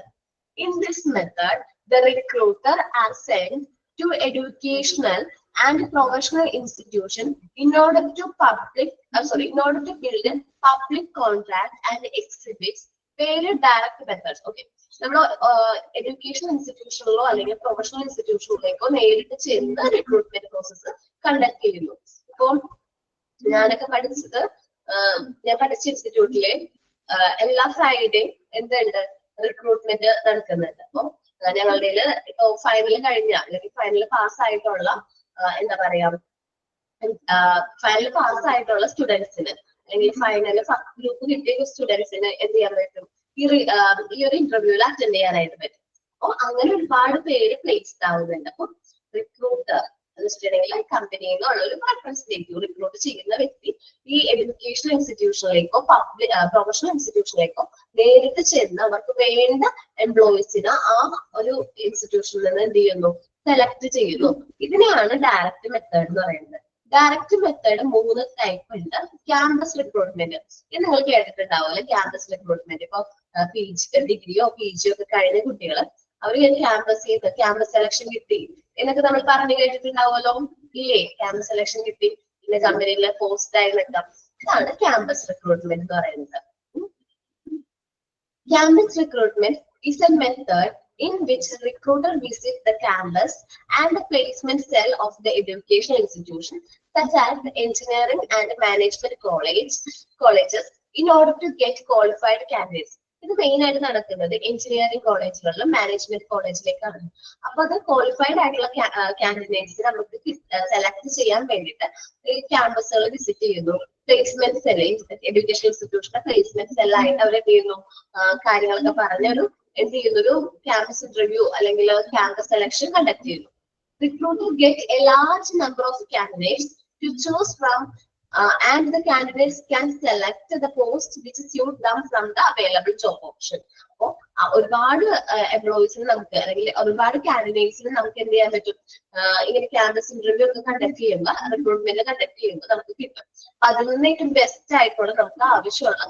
In this method the recruiter are sent to educational and professional institution in order to build a public contract and exhibits various direct methods. Okay, നമ്മൾ എഡ്യൂക്കേഷൻ ഇൻസ്റ്റിറ്റ്യൂഷനിലോ അല്ലെങ്കിൽ പ്രൊഫഷണൽ ഇൻസ്റ്റിറ്റ്യൂഷനിലേക്കോ നേരിട്ട് ചെന്ന് റിക്രൂട്ട്മെന്റ് പ്രോസസ്സ് കണ്ടക്ട് ചെയ്യുന്നു. ഇപ്പോൾ ഞാൻ പഠിച്ച ഇൻസ്റ്റിറ്റ്യൂട്ടിലെ എല്ലാ ഫ്രൈഡേയും എന്തുണ്ട് റിക്രൂട്ട്മെന്റ് നടക്കുന്നുണ്ട്. അപ്പൊ ഞങ്ങളുടെ ഇപ്പൊ ഫൈനൽ കഴിഞ്ഞ അല്ലെങ്കിൽ ഫൈനൽ പാസ്സായിട്ടുള്ള എന്താ പറയാ ഫൈനൽ പാസ്സായിട്ടുള്ള സ്റ്റുഡൻസിന് അല്ലെങ്കിൽ ഫൈനൽ ഫസ്റ്റ് ഗ്രൂപ്പ് കിട്ടിയ സ്റ്റുഡൻസിന് എന്ത് ചെയ്യാൻ പറ്റും, ഈ ഒരു ഇന്റർവ്യൂവിൽ അറ്റൻഡ് ചെയ്യാനായിട്ട് പറ്റും. അപ്പൊ അങ്ങനെ ഒരുപാട് പേര് പ്ലേസ്ഡ് ആവുന്നുണ്ട്. അപ്പൊ റിക്രൂട്ടർ എന്ന് വെച്ചിട്ടുണ്ടെങ്കിൽ കമ്പനിയിൽ നിന്നുള്ള ഒരു റെപ്രസെന്റേറ്റീവ് റിക്രൂട്ട് ചെയ്യുന്ന വ്യക്തി ഈ എഡ്യൂക്കേഷൻ ഇൻസ്റ്റിറ്റ്യൂഷനിലേക്കോ പ്രൊഫഷണൽ ഇൻസ്റ്റിറ്റ്യൂഷനിലേക്കോ നേരിട്ട് ചെന്ന് അവർക്ക് വേണ്ട എംപ്ലോയീസിനെ ആ ഒരു ഇൻസ്റ്റിറ്റ്യൂഷനിൽ നിന്ന് എന്ത് ചെയ്യുന്നു, സെലക്ട് ചെയ്യുന്നു. ഇതിനെയാണ് ഡയറക്റ്റ് മെത്തേഡ് എന്ന് പറയുന്നത്. ഡയറക്റ്റ് മെത്തേഡ് 3 ടൈപ്പ് ഉണ്ട്. ക്യാമ്പസ് റിക്രൂട്ട്മെന്റ് ഇത് നിങ്ങൾ കേട്ടിട്ടുണ്ടാവുമല്ലോ. ക്യാമ്പസ് റിക്രൂട്ട്മെന്റ് ഇപ്പൊ ഡിഗ്രിയോ PG ഒക്കെ കഴിഞ്ഞ കുട്ടികൾ അവർ ക്യാമ്പസ് സെലക്ഷൻ കിട്ടി എന്നൊക്കെ നമ്മൾ പറഞ്ഞു കേട്ടിട്ടുണ്ടാവുമല്ലോ ഇല്ലേ. ക്യാമ്പസ് സെലക്ഷൻ കിട്ടി, പിന്നെ കമ്പനിയിലെ പോസ്റ്റ് ആയി നിൽക്കാം. ഇതാണ് ക്യാമ്പസ് റിക്രൂട്ട്മെന്റ് എന്ന് പറയുന്നത്. Campus recruitment is a method in which recruiter visits the campus and the placement cell of the educational institution, such as the engineering and management colleges, in order to get qualified candidates. ഇത് main ആയിട്ട് നടക്കുന്നത് engineering കോളേജുകളിലും management കോളേജിലേക്കാണ്. അപ്പൊ അത് qualified ആയിട്ടുള്ള candidates നമുക്ക് select ചെയ്യാൻ വേണ്ടിയിട്ട് ഈ ക്യാമ്പസുകൾ വിസിറ്റ് ചെയ്യുന്നു. പ്ലേസ്മെന്റ് സെൽ, എഡ്യൂക്കേഷൻ ഇൻസ്റ്റിറ്റ്യൂഷന്റെ പ്ലേസ്മെന്റ് സെല്ലായിട്ട് അവർ എന്ത് ചെയ്യുന്നു, കാര്യങ്ങളൊക്കെ പറഞ്ഞൊരു എന്ത് ചെയ്യുന്നു, ഒരു ക്യാമ്പസ് ഇന്റർവ്യൂ അല്ലെങ്കിൽ ക്യാമ്പസ് സെലക്ഷൻ കണ്ടക്ട് ചെയ്യുന്നു. Recruiter get a large number of candidates to choose from, and the candidates can select the post which suit them from the available job option. അപ്പോ ഒരുപാട് എംപ്ലോയീസിന് നമുക്ക് അല്ലെങ്കിൽ ഒരുപാട് കാൻഡിഡേറ്റ്സിന് നമുക്ക് എന്ത് ചെയ്യാൻ പറ്റും, ഇങ്ങനെ ക്യാമ്പസ് ഇന്റർവ്യൂ ഒക്കെ കണ്ടക്ട് ചെയ്യുമ്പോൾ റിക്രൂട്ട്മെന്റ് കണ്ടക്ട് ചെയ്യുമ്പോൾ നമുക്ക് കിട്ടും. അതിൽ നിന്ന് ഏറ്റവും ബെസ്റ്റ് ആയിട്ടുള്ള നമുക്ക് ആവശ്യമുള്ള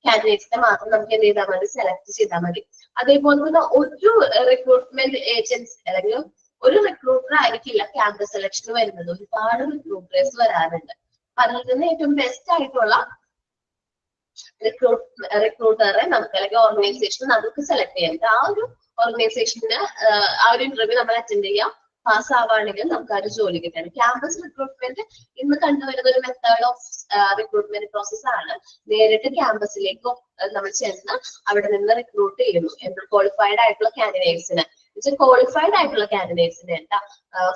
കാൻഡിഡേറ്റ്സിനെ മാത്രം നമുക്ക് എന്ത് ചെയ്താൽ മതി, സെലക്ട് ചെയ്താൽ മതി. അതേപോലെ തന്നെ ഒരു റിക്രൂട്ട്മെന്റ് ഏജൻസി അല്ലെങ്കിൽ ഒരു റിക്രൂട്ടർ ആയിരിക്കില്ല ക്യാമ്പസ് സെലക്ഷന് വരുന്നത്. ഒരുപാട് റിക്രൂട്ടേഴ്സ് വരാറുണ്ട്. അതിൽ നിന്ന് ഏറ്റവും ബെസ്റ്റ് ആയിട്ടുള്ള റിക്രൂട്ടറെ നമുക്ക് അല്ലെങ്കിൽ ഓർഗനൈസേഷൻ നമുക്ക് സെലക്ട് ചെയ്യാം. ആ ഒരു ഓർഗനൈസേഷന് ആ ഒരു ഇന്റർവ്യൂ നമ്മൾ അറ്റൻഡ് ചെയ്യാം. പാസ് ആവുകയാണെങ്കിൽ നമുക്ക് ആ ഒരു ജോലി കിട്ടാണ്. ക്യാമ്പസ് റിക്രൂട്ട്മെന്റ് ഇന്ന് കണ്ടുവരുന്ന ഒരു മെത്തേഡ് ഓഫ് റിക്രൂട്ട്മെന്റ് പ്രോസസ് ആണ്. നേരിട്ട് ക്യാമ്പസിലേക്കോ നമ്മൾ ചെന്ന് അവിടെ നിന്ന് റിക്രൂട്ട് ചെയ്യുന്നു. ക്വാളിഫൈഡ് ആയിട്ടുള്ള കാൻഡിഡേറ്റ്സിന് ക്വാളിഫൈഡ് ആയിട്ടുള്ള കാൻഡിഡേറ്റ്സിന് എന്താ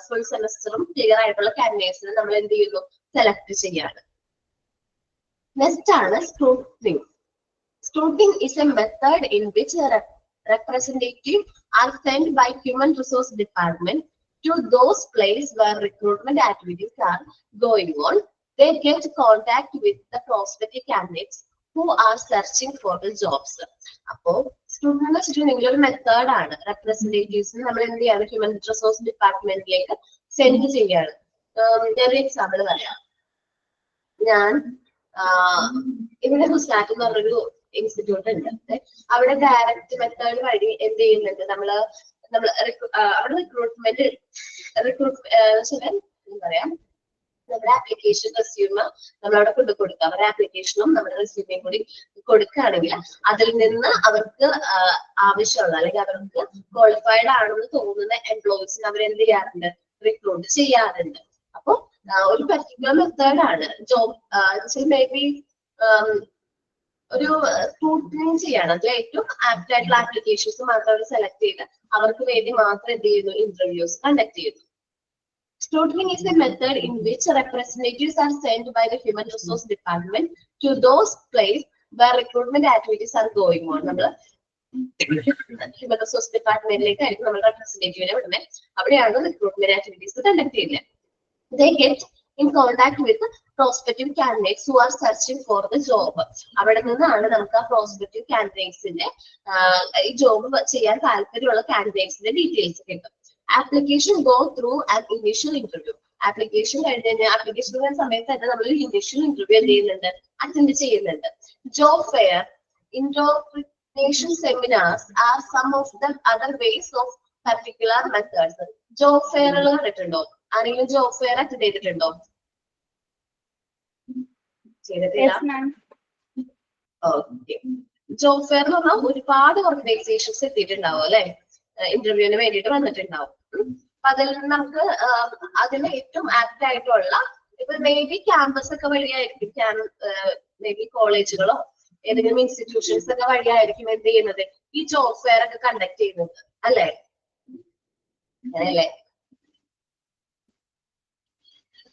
ഫുൾ സെമസ്റ്ററും ക്ലിയർ ആയിട്ടുള്ള കാൻഡിഡേറ്റ്സിനെ നമ്മൾ എന്ത് ചെയ്യുന്നു, സെലക്ട് ചെയ്യാണ്. നെക്സ്റ്റ് ആണ് സ്ക്രൂട്ടിനിങ്. സ്ക്രൂട്ടിനിങ് is a method in which representatives are sent by human resource department to those places where recruitment activities are going on. They get contact with the prospective candidates who are searching for the jobs. അപ്പോ scrutiny എന്ന് വെച്ചിട്ടുണ്ടെങ്കിൽ ഒരു method ആണ്. റെപ്രസെന്റേറ്റീവ്സിന് നമ്മൾ എന്ത് ചെയ്യാണ്, human resource ഡിപ്പാർട്ട്മെന്റിലേക്ക് send ചെയ്യാണ്. ഞാനൊരു എക്സാമ്പിൾ പറയാം. ഞാൻ ഇവിടെ ഹുസ്ലാറ്റ് എന്ന് പറഞ്ഞൊരു ഇൻസ്റ്റിറ്റ്യൂട്ട് ഉണ്ട്. അവിടെ ഡയറക്റ്റ് മെത്തേഡ് വഴി എന്ത് ചെയ്യുന്നുണ്ട്, അവിടെ റിക്രൂട്ട്മെന്റ് എന്താ പറയാ, നമ്മുടെ ആപ്ലിക്കേഷൻ റെസ്യൂമ് നമ്മളവിടെ കൊടുക്കുക. അവരുടെ ആപ്ലിക്കേഷനും നമ്മുടെ റെസ്യൂമേയും കൂടി കൊടുക്കുകയാണെങ്കിൽ അതിൽ നിന്ന് അവർക്ക് ആവശ്യമുള്ള അല്ലെങ്കിൽ അവർക്ക് ക്വാളിഫൈഡ് ആണെന്ന് തോന്നുന്ന എംപ്ലോയീസിന് അവർ എന്ത് ചെയ്യാറുണ്ട്, റിക്രൂട്ട് ചെയ്യാറുണ്ട്. അപ്പൊ ഒരു പർട്ടിക്കുലർ മെത്തേഡ് ആണ് ജോബ്. മേ ബി ഒരു സ്ക്രൂട്ടിനി ചെയ്യാണ്. അതിൽ ഏറ്റവും ആപ്റ്റ് ആയിട്ടുള്ള ആപ്ലിക്കേഷൻസ് മാത്രം അവർ സെലക്ട് ചെയ്ത് അവർക്ക് വേണ്ടി മാത്രം എന്ത് ചെയ്യുന്നു, ഇന്റർവ്യൂസ് കണ്ടക്ട് ചെയ്യുന്നു. Scrutiny is a method in which representatives are sent by the Human Resource Department to those places where recruitment activities are going on. നമ്മൾ ഹ്യൂമൻ റിസോഴ്സ് ഡിപ്പാർട്ട്മെന്റിലേക്കായിരിക്കും നമ്മൾ റെപ്രസെന്റേറ്റീവിനെ വിടുന്നത്. അവിടെയാണ് റിക്രൂട്ട്മെന്റ് ആക്ടിവിറ്റീസ് കണ്ടക്ട് ചെയ്യുന്നത്. They get in contact with prospective candidates who are searching for the job. അവിടെ നിന്നാണ് നമുക്ക് ആ prospective കാൻഡിഡേറ്റ്സിന്റെ ഈ ജോബ് ചെയ്യാൻ താല്പര്യമുള്ള കാൻഡിഡേറ്റ്സിന്റെ ഡീറ്റെയിൽസ് കിട്ടും. Application go through an initial interview. Application കഴിഞ്ഞ സമയത്ത് തന്നെ നമ്മൾ ഇനിഷ്യൽ ഇന്റർവ്യൂ എന്ത് ചെയ്യുന്നുണ്ട്, അറ്റൻഡ് ചെയ്യുന്നുണ്ട്. Job fair, interpretation seminars are some of the other ways of particular methods. Job fair കണ്ടിട്ടുണ്ടോ? ആരെങ്കിലും ജോബ് ഫെയർ അറ്റൻഡ് ചെയ്തിട്ടുണ്ടോ? ഓക്കെ. ജോബ് ഫെയർ എന്ന് പറഞ്ഞാൽ ഒരുപാട് ഓർഗനൈസേഷൻസ് എത്തിയിട്ടുണ്ടാവും അല്ലെ, ഇന്റർവ്യൂവിന് വേണ്ടിയിട്ട് വന്നിട്ടുണ്ടാവും. അപ്പൊ അതിൽ നമുക്ക് അതിൽ ഏറ്റവും ആപ്റ്റ് ആയിട്ടുള്ള ഇപ്പൊ മേ ബി ക്യാമ്പസ് ഒക്കെ വഴിയായിരിക്കും, മേ ബി കോളേജുകളോ ഏതെങ്കിലും ഇൻസ്റ്റിറ്റ്യൂഷൻസ് ഒക്കെ വഴിയായിരിക്കും എന്ത് ചെയ്യുന്നത്, ഈ ജോബ് ഫെയർ ഒക്കെ കണ്ടക്ട് ചെയ്യുന്നത് അല്ലെ, അങ്ങനെയല്ലേ?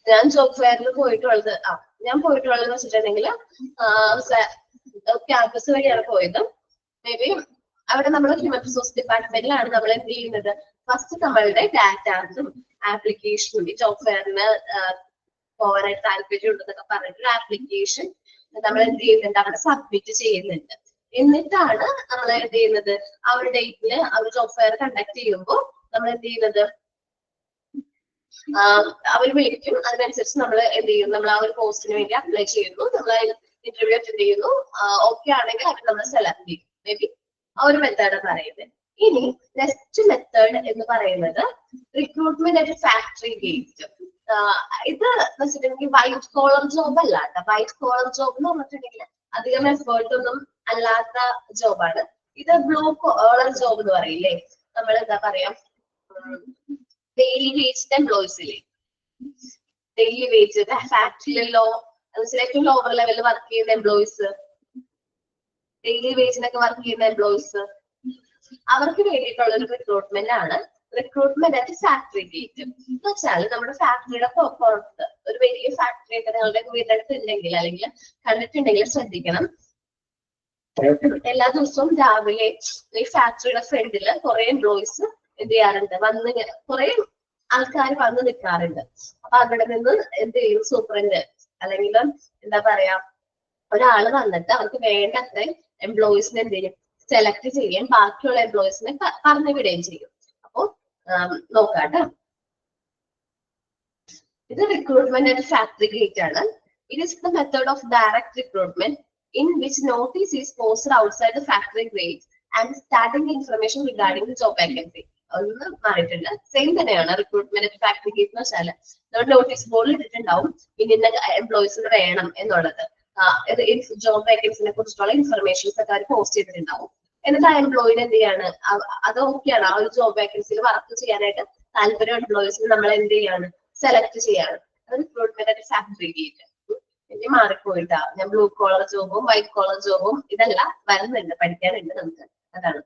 ഞാൻ ജോബ് ഫെയറിൽ പോയിട്ടുള്ളത് വെച്ചിട്ടുണ്ടെങ്കിൽ ക്യാമ്പസ് വഴിയാണ് പോയത്. മേ ബി അവിടെ നമ്മൾ ഹ്യൂമൻ റിസോഴ്സ് ഡിപ്പാർട്ട്മെന്റിലാണ് നമ്മൾ എന്ത് ചെയ്യുന്നത്, ഫസ്റ്റ് നമ്മളുടെ ഡാറ്റാസും ആപ്ലിക്കേഷനും ഈ ജോബ് ഫെയറിന് പോകാനായിട്ട് താല്പര്യം ഉണ്ടെന്നൊക്കെ പറഞ്ഞിട്ട് ആപ്ലിക്കേഷൻ നമ്മൾ എന്ത് ചെയ്യുന്നുണ്ട്, അവിടെ സബ്മിറ്റ് ചെയ്യുന്നുണ്ട്. എന്നിട്ടാണ് നമ്മൾ എന്ത് ചെയ്യുന്നത്, ആ ഒരു ഡേറ്റില് അവർ ജോബ് ഫെയർ കണ്ടക്ട് ചെയ്യുമ്പോൾ നമ്മൾ എന്ത് ചെയ്യുന്നത്, അവർ വിളിക്കും. അതിനനുസരിച്ച് നമ്മൾ എന്ത് ചെയ്യും, നമ്മൾ ആ ഒരു പോസ്റ്റിന് വേണ്ടി അപ്ലൈ ചെയ്യുന്നു, നമ്മൾ ഇന്റർവ്യൂ അറ്റൻഡ് ചെയ്യുന്നു. ഓക്കെ ആണെങ്കിൽ അവർ നമ്മൾ സെലക്ട് ചെയ്യും. മേ ബി ആ ഒരു മെത്തേഡ് പറയുന്നത്. ഇനി നെക്സ്റ്റ് മെത്തേഡ് എന്ന് പറയുന്നത് റിക്രൂട്ട്മെന്റ് അറ്റ് ഫാക്ടറി ഗേറ്റ്. ഇത് വെച്ചിട്ടുണ്ടെങ്കിൽ വൈറ്റ് കോളർ ജോബ് അല്ല കേട്ടോ. വൈറ്റ് കോളർ ജോബ് എന്ന് പറഞ്ഞിട്ടുണ്ടെങ്കിൽ അധികം എഫേർട്ട് ഒന്നും അല്ലാത്ത ജോബാണ്. ഇത് ബ്ലൂ കോളർ ജോബ് എന്ന് പറയില്ലേ, നമ്മൾ എന്താ പറയാ, ഡെയിലി വേജ് എംപ്ലോയീസില്ലേ, ഡെയിലി വേജ് ഫാക്ടറിയിലോ ഏറ്റവും ലോവർ ലെവലിൽ വർക്ക് ചെയ്യുന്ന എംപ്ലോയീസ്, ഡെയിലി വേജിനൊക്കെ വർക്ക് ചെയ്യുന്ന എംപ്ലോയീസ്, അവർക്ക് വേണ്ടിയിട്ടുള്ള ഒരു റിക്രൂട്ട്മെന്റ് ആണ് റിക്രൂട്ട്മെന്റ് അറ്റ് ഫാക്ടറി ഗേറ്റ്. എന്ന് വെച്ചാൽ നമ്മുടെ ഫാക്ടറിയുടെ പുറത്ത് ഒരു വലിയ ഫാക്ടറി ഒക്കെ നിങ്ങളുടെ വീടിനടുത്ത് ഉണ്ടെങ്കിൽ അല്ലെങ്കിൽ കണ്ടിട്ടുണ്ടെങ്കിൽ ശ്രദ്ധിക്കണം. എല്ലാ ദിവസവും രാവിലെ ഈ ഫാക്ടറിയുടെ ഫ്രണ്ടില് കുറെ എംപ്ലോയീസ് എന്ത് ചെയ്യാറുണ്ട്, വന്ന് കുറെ ആൾക്കാർ വന്ന് നിൽക്കാറുണ്ട്. അപ്പൊ അവിടെ നിന്ന് എന്ത് ചെയ്യും, സൂപ്രണ്ട് അല്ലെങ്കിൽ എന്താ പറയാ, ഒരാള് വന്നിട്ട് അവർക്ക് വേണ്ടത്ര എംപ്ലോയീസിനെ എന്ത് ചെയ്യും, സെലക്ട് ചെയ്യാൻ ബാക്കിയുള്ള എംപ്ലോയീസിനെ പറഞ്ഞു വിടുകയും ചെയ്യും. അപ്പൊ നോക്കാട്ടോ, ഇത് റിക്രൂട്ട്മെന്റ് അറ്റ് ഫാക്ടറി ഗേറ്റ് ആണ്. It is the method of direct recruitment in which notice is posted outside the factory gate and starting information regarding the job vacancy. ഒന്ന് മാറിയിട്ടുണ്ട്, സെയിം തന്നെയാണ് റിക്രൂട്ട്മെന്റ് അറ്റ് ഫാക്ടറി ഗേറ്റ് എന്ന് വെച്ചാൽ നമ്മൾ notice ബോർഡിൽ ഇട്ടിട്ടുണ്ടാവും ഇന്ന എംപ്ലോയീസിന് വേണം എന്നുള്ളത്. ജോബ് വേക്കൻസിനെ കുറിച്ചുള്ള ഇൻഫർമേഷൻസ് ഒക്കെ അവർ പോസ്റ്റ് ചെയ്തിട്ടുണ്ടാവും. എന്നിട്ട് ആ എംപ്ലോയിനെ എന്ത് ചെയ്യാണ്, അത് ഓക്കെയാണ്, ആ ഒരു ജോബ് വേക്കൻസിയിൽ വർക്ക് ചെയ്യാനായിട്ട് താല്പര്യം എംപ്ലോയീസിന് നമ്മൾ എന്ത് ചെയ്യാണ്, സെലക്ട് ചെയ്യാണ്. അത് റിക്രൂട്ട്മെന്റ് അറ്റ് ഫാക്ടറി ഗേറ്റ്. എനിക്ക് മാറിപ്പോയിട്ടാ, ഞാൻ ബ്ലൂ കോളർ ജോബും വൈറ്റ് കോളർ ജോബും ഇതെല്ലാം വരുന്നുണ്ട്, പഠിക്കാനുണ്ട് നമുക്ക്. അതാണ്.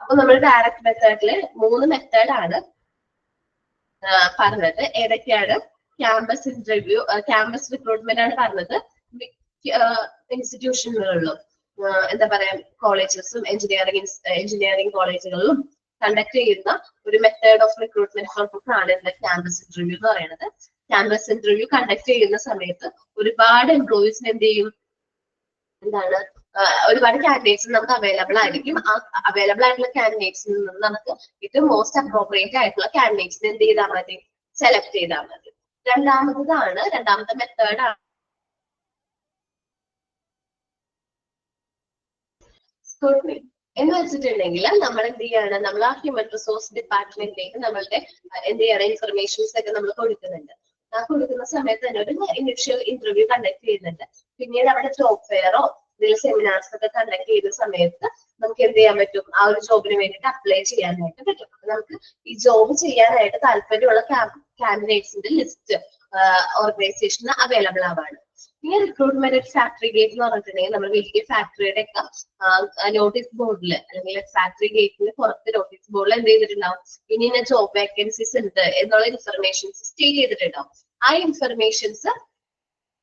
അപ്പൊ നമ്മൾ ഡയറക്ട് മെത്തേഡില് 3 മെത്തേഡാണ് പറഞ്ഞത്. ഏതൊക്കെയാണ്? ക്യാമ്പസ് ഇന്റർവ്യൂ, ക്യാമ്പസ് റിക്രൂട്ട്മെന്റ് ആണ് പറഞ്ഞത്. ഇൻസ്റ്റിറ്റ്യൂഷനുകളിലും എന്താ പറയാ കോളേജസും എഞ്ചിനീയറിംഗ് കോളേജുകളിലും കണ്ടക്ട് ചെയ്യുന്ന ഒരു മെത്തേഡ് ഓഫ് റിക്രൂട്ട്മെന്റ് ആണ് ക്യാമ്പസ് ഇന്റർവ്യൂ എന്ന് പറയുന്നത്. ക്യാമ്പസ് ഇന്റർവ്യൂ കണ്ടക്ട് ചെയ്യുന്ന സമയത്ത് ഒരുപാട് എംപ്ലോയീസിന് എന്ത് ചെയ്യും, എന്താണ്, ഒരുപാട് കാൻഡിഡേറ്റ്സ് നമുക്ക് അവൈലബിൾ ആയിരിക്കും. ആ അവൈലബിൾ ആയിട്ടുള്ള കാൻഡിഡേറ്റ്സിൽ നിന്ന് നമുക്ക് ഏറ്റവും മോസ്റ്റ് അപ്രോപ്രിയേറ്റ് ആയിട്ടുള്ള കാൻഡിഡേറ്റ്സിനെ എന്ത് ചെയ്താൽ മതി, സെലക്ട് ചെയ്താൽ മതി. രണ്ടാമത്തെ മെത്തേഡാണ് സ്ക്രൂട്ടിനി. എന്ന് വെച്ചിട്ടുണ്ടെങ്കിൽ നമ്മൾ എന്ത് ചെയ്യാണ്, നമ്മൾ ആ ഹ്യൂമൻ റിസോഴ്സ് ഡിപ്പാർട്ട്മെന്റിലേക്ക് നമ്മളുടെ എന്ത് ചെയ്യണം, ഇൻഫർമേഷൻസ് ഒക്കെ നമ്മൾ കൊടുക്കുന്നുണ്ട്. ആ കൊടുക്കുന്ന സമയത്ത് തന്നെ ഒരു ഇനിഷ്യൽ ഇന്റർവ്യൂ കണ്ടക്ട് ചെയ്യുന്നുണ്ട്. പിന്നീട് അവിടെ ജോബ് ഫെയറോ ഇതിൽ സെമിനാർസ് ഒക്കെ കണ്ടക്ട് ചെയ്യുന്ന സമയത്ത് നമുക്ക് എന്ത് ചെയ്യാൻ പറ്റും, ആ ഒരു ജോബിന് വേണ്ടിയിട്ട് അപ്ലൈ ചെയ്യാനായിട്ട് പറ്റും. നമുക്ക് ഈ ജോബ് ചെയ്യാനായിട്ട് താല്പര്യമുള്ള കാൻഡിഡേറ്റ്സിന്റെ ലിസ്റ്റ് ഓർഗനൈസേഷന് അവൈലബിൾ ആവാണ്. ഇനി റിക്രൂട്ട്മെന്റ് ഫാക്ടറി ഗേറ്റ് എന്ന് പറഞ്ഞിട്ടുണ്ടെങ്കിൽ നമ്മൾ വലിയ ഫാക്ടറിയുടെ ഒക്കെ നോട്ടീസ് ബോർഡിൽ അല്ലെങ്കിൽ ഫാക്ടറി ഗേറ്റിന് പുറത്ത് നോട്ടീസ് ബോർഡിൽ എന്ത് ചെയ്തിട്ടുണ്ടാവും, ഇനി ജോബ് വേക്കൻസീസ് ഉണ്ട് എന്നുള്ള ഇൻഫർമേഷൻസ് സ്റ്റേറ്റ് ചെയ്തിട്ടുണ്ടാവും. ആ ഇൻഫർമേഷൻസ്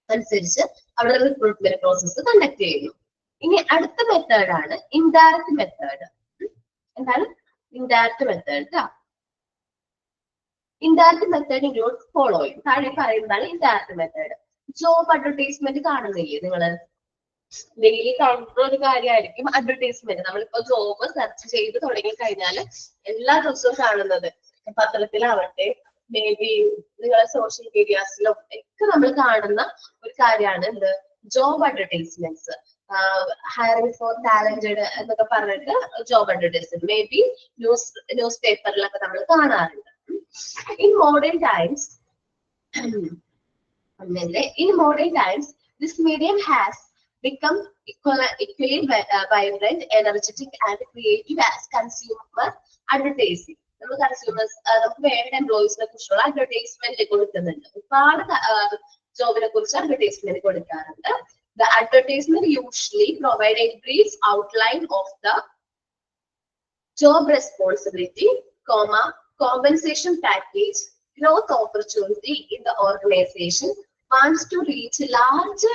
അനുസരിച്ച് അവിടെ റിക്രൂട്ട്മെന്റ് പ്രോസസ്സ് കണ്ടക്ട് ചെയ്യുന്നു. ഇനി അടുത്ത മെത്തേഡാണ് ഇൻഡയറക്റ്റ് മെത്തേഡ്. എന്താണ് indirect method? Indirect method includes following. താഴെ പറയുന്നതാണ് ഇൻഡയറക്റ്റ് മെത്തേഡ്. ജോബ് അഡ്വർടൈസ്മെന്റ് കാണുന്നില്ലേ നിങ്ങള്? ഡെയിലി കാണുന്ന ഒരു കാര്യമായിരിക്കും അഡ്വർടൈസ്മെന്റ്. നമ്മളിപ്പോ ജോബ് സെർച്ച് ചെയ്ത് തുടങ്ങി കഴിഞ്ഞാൽ എല്ലാ ദിവസവും കാണുന്നത് പത്രത്തിലാവട്ടെ, മേ ബി നിങ്ങളെ സോഷ്യൽ മീഡിയാസിലും ഒക്കെ നമ്മൾ കാണുന്ന ഒരു കാര്യമാണ് എന്ത്, job advertisements. Hiring for talented എന്നൊക്കെ പറഞ്ഞിട്ട് job advertisement maybe news പേപ്പറിലൊക്കെ നമ്മൾ കാണാറുണ്ട്. In modern times, this medium has become equally vibrant, energetic, and creative as consumer advertising. നമ്മൾ കൺസ്യൂമേഴ്സ് നമുക്ക് വേണ്ട എംപ്ലോയീസിനെ കുറിച്ചുള്ള അഡ്വർടൈസ്മെന്റ് കൊടുക്കുന്നുണ്ട്. ഒരുപാട് ജോബിനെ കുറിച്ച് അഡ്വർടൈസ്മെന്റ് കൊടുക്കാറുണ്ട്. The advertisement usually provide a brief outline of the job responsibility, compensation package, growth opportunity in the organization, wants to reach a large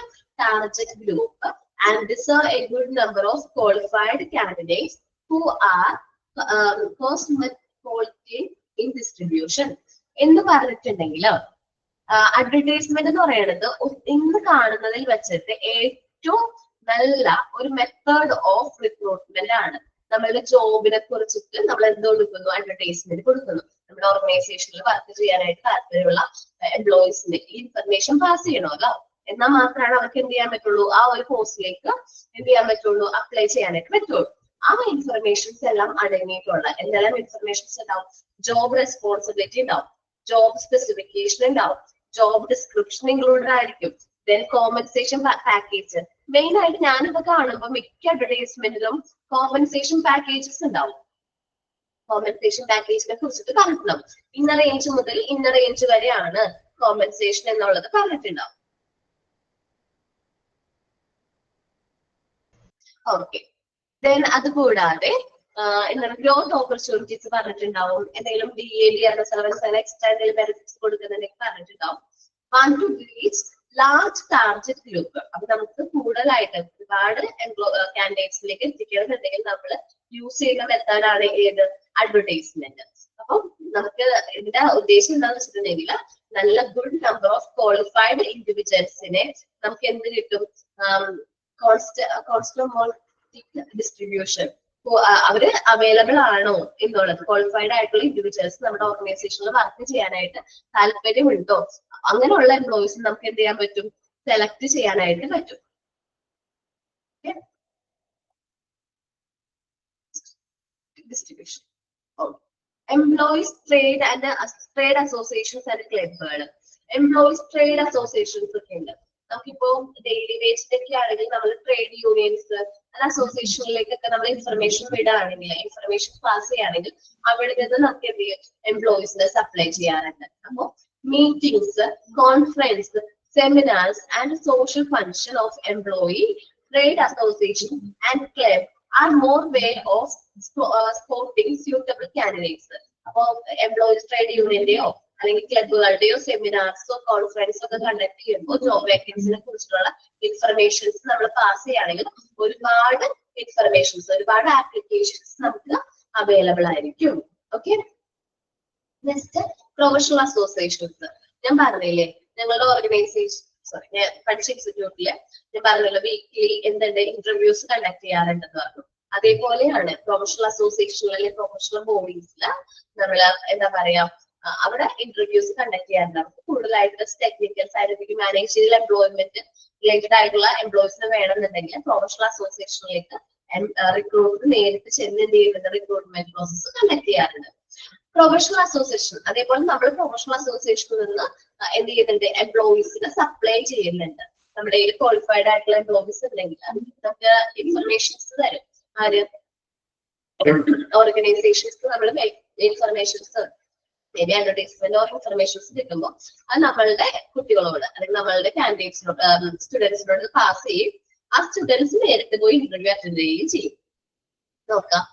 target group and deserve a good number of qualified candidates who are cosmopolitan in distribution. എന്ന് പറഞ്ഞിട്ടുണ്ടെങ്കിൽ advertisement എന്ന് പറയുന്നത് ഇന്ന് കാണുന്നതിൽ വെച്ചിട്ട് ഏറ്റവും നല്ല ഒരു മെത്തേഡ് ഓഫ് റിക്രൂട്ട്മെന്റ് ആണ്. നമ്മളുടെ ജോബിനെ കുറിച്ചിട്ട് നമ്മൾ എന്ത് കൊടുക്കുന്നു, അഡ്വർടൈസ്മെന്റ് കൊടുക്കുന്നു. നമ്മുടെ ഓർഗനൈസേഷനിൽ വർക്ക് ചെയ്യാനായിട്ട് താല്പര്യമുള്ള എംപ്ലോയീസിന് ഈ ഇൻഫർമേഷൻ പാസ് ചെയ്യണമല്ലോ. എന്നാൽ മാത്രമാണ് അവർക്ക് എന്ത് ചെയ്യാൻ പറ്റുള്ളൂ, ആ ഒരു പോസ്റ്റിലേക്ക് എന്ത് ചെയ്യാൻ പറ്റുള്ളൂ, അപ്ലൈ ചെയ്യാനായിട്ട് പറ്റുള്ളൂ. ആ ഇൻഫർമേഷൻസ് എല്ലാം അടങ്ങിയിട്ടുള്ള എന്തെല്ലാം ഇൻഫർമേഷൻസ് ഉണ്ടാവും, ജോബ് റെസ്പോൺസിബിലിറ്റി ഉണ്ടാവും, ജോബ് സ്പെസിഫിക്കേഷൻ ഉണ്ടാവും, ജോബ് ഡിസ്ക്രിപ്ഷൻ ഇൻക്ലൂഡഡ് ആയിരിക്കും, ദെൻ കോമ്പൻസേഷൻ പാക്കേജ്. മെയിൻ ആയിട്ട് ഞാനിപ്പോ കാണുമ്പോൾ മിക്ക അഡ്വർടൈസ്മെന്റിലും കോമ്പൻസേഷൻ പാക്കേജസ് ഉണ്ടാവും. കോമ്പൻസേഷൻ പാക്കേജിനെ കുറിച്ചിട്ട് പറഞ്ഞിട്ടുണ്ടാവും. ഇന്ന റേഞ്ച് മുതൽ ഇന്ന റേഞ്ച് വരെയാണ് കോമ്പൻസേഷൻ എന്നുള്ളത് പറഞ്ഞിട്ടുണ്ടാവും. ഓക്കെ, ദെൻ അത് കൂടാതെ എന്താണ് ഗ്രോത്ത് ഓപ്പർച്യൂണിറ്റീസ് പറഞ്ഞിട്ടുണ്ടാവും. എന്തെങ്കിലും DAD എക്സ്റ്റൻഡ് ബെനിഫിറ്റ്സ് കൊടുക്കുന്നുണ്ടെങ്കിൽ പറഞ്ഞിട്ടുണ്ടാവും. Want to reach large target group. അപ്പൊ നമുക്ക് കൂടുതലായിട്ട് ഒരുപാട് കാൻഡിഡേറ്റ്സിലേക്ക് എത്തിക്കണമെന്നുണ്ടെങ്കിൽ നമ്മൾ യൂസ് ചെയ്യുന്ന മെത്തേഡാണ് ഏത്, അഡ്വർടൈസ്മെന്റ്. അപ്പൊ നമുക്ക് ഇതിന്റെ ഉദ്ദേശം എന്താണെന്ന് വെച്ചിട്ടുണ്ടെങ്കിൽ നല്ല ഗുഡ് നമ്പർ ഓഫ് ക്വാളിഫൈഡ് ഇൻഡിവിജ്വൽസിനെ നമുക്ക് എന്ത് കിട്ടും, കോൺസ്റ്റമോളിറ്റിക് ഡിസ്ട്രിബ്യൂഷൻ. അവര് അവൈലബിൾ ആണോ എന്നുള്ളത്, ക്വാളിഫൈഡ് ആയിട്ടുള്ള ഇൻഡിവിജ്വൽസ് നമ്മുടെ ഓർഗനൈസേഷനിൽ വർക്ക് ചെയ്യാനായിട്ട് താല്പര്യമുണ്ടോ, അങ്ങനെയുള്ള എംപ്ലോയീസ് നമുക്ക് എന്ത് ചെയ്യാൻ പറ്റും, സെലക്ട് ചെയ്യാനായിട്ട് പറ്റും. Distribution. Employees trade associations and ക്ലബ്ബുകൾ. എംപ്ലോയീസ് ട്രേഡ് അസോസിയേഷൻസ് ഒക്കെ ഉണ്ട്. നമുക്കിപ്പോ ഡെയിലി വേജിലൊക്കെ ആണെങ്കിൽ നമ്മൾ ട്രേഡ് യൂണിയൻസ് അസോസിയേഷനിലേക്കൊക്കെ നമ്മൾ ഇൻഫർമേഷൻ വിടുകയാണെങ്കിൽ, ഇൻഫർമേഷൻ പാസ് ചെയ്യുകയാണെങ്കിൽ അവിടെ നിന്ന് നമുക്ക് എന്ത് ചെയ്യും, എംപ്ലോയീസിനെ സപ്ലൈ ചെയ്യാറുണ്ട്. അപ്പോ meetings, conference, seminars and social function of employee trade association and club are more way of spotting suitable candidates. അപ്പൊ എംപ്ലോയീസ് ട്രേഡ് യൂണിയന്റെയോ അല്ലെങ്കിൽ ക്ലബുകളുടെയോ സെമിനാർസോ കോൺഫറൻസോ ഒക്കെ കണ്ടക്ട് ചെയ്യുമ്പോൾ ജോബ് വേക്കൻസിനെ കുറിച്ചുള്ള ഇൻഫർമേഷൻസ് നമ്മൾ പാസ് ചെയ്യുകയാണെങ്കിൽ ഒരുപാട് ഇൻഫർമേഷൻസ്, ഒരുപാട് ആപ്ലിക്കേഷൻസ് നമുക്ക് അവൈലബിൾ ആയിരിക്കും. Okay, next professional associations. ഞാൻ പറഞ്ഞില്ലേ ഞങ്ങളുടെ ഓർഗനൈസേഷൻ ഞാൻ പഠിച്ച ഇൻസ്റ്റിറ്റ്യൂട്ടില് ഞാൻ പറഞ്ഞല്ലോ വീക്ക്ലി എന്തുണ്ട് ഇന്റർവ്യൂസ് കണ്ടക്ട് ചെയ്യാറുണ്ടെന്ന് പറഞ്ഞു. അതേപോലെയാണ് പ്രൊഫഷണൽ അസോസിയേഷനിൽ അല്ലെങ്കിൽ പ്രൊഫഷണൽ ബോഡീസില് നമ്മള് എന്താ പറയാ അവിടെ ഇന്റർവ്യൂസ് കണ്ടക്ട് ചെയ്യാറുണ്ട്. നമുക്ക് കൂടുതലായിട്ട് technical scientific managerial employment related ആയിട്ടുള്ള എംപ്ലോയീസിനെ വേണമെന്നുണ്ടെങ്കിൽ പ്രൊഫഷണൽ അസോസിയേഷനിലേക്ക് റിക്രൂട്ട് നേരിട്ട് ചെന്ന് എന്ത് ചെയ്യുന്നുണ്ട്, റിക്രൂട്ട്മെന്റ് പ്രോസസ് കണ്ടക്ട് ചെയ്യാറുണ്ട്. പ്രൊഫഷണൽ അസോസിയേഷൻ അതേപോലെ നമ്മൾ പ്രൊഫഷണൽ അസോസിയേഷനിൽ നിന്ന് എന്ത് ചെയ്യുന്നുണ്ട്, എംപ്ലോയീസിനെ സപ്ലൈ ചെയ്യുന്നുണ്ട്. നമ്മുടെ കയ്യിൽ ക്വാളിഫൈഡ് ആയിട്ടുള്ള എംപ്ലോയീസ് ഉണ്ടെങ്കിൽ നമുക്ക് ഇൻഫർമേഷൻസ് തരും. ആര് ഓർഗനൈസേഷൻസ് നമ്മൾ informations may be advertisement or informations കിട്ടുമ്പോൾ അത് നമ്മളുടെ കുട്ടികളോട് അല്ലെങ്കിൽ നമ്മളുടെ കാൻഡിഡേറ്റ്സിനോട് സ്റ്റുഡൻസിനോട് പാസ് ചെയ്യും. ആ സ്റ്റുഡൻസ് നേരിട്ട് പോയി ഇന്റർവ്യൂ അറ്റൻഡ് ചെയ്യുകയും ചെയ്യും. നോക്കാം.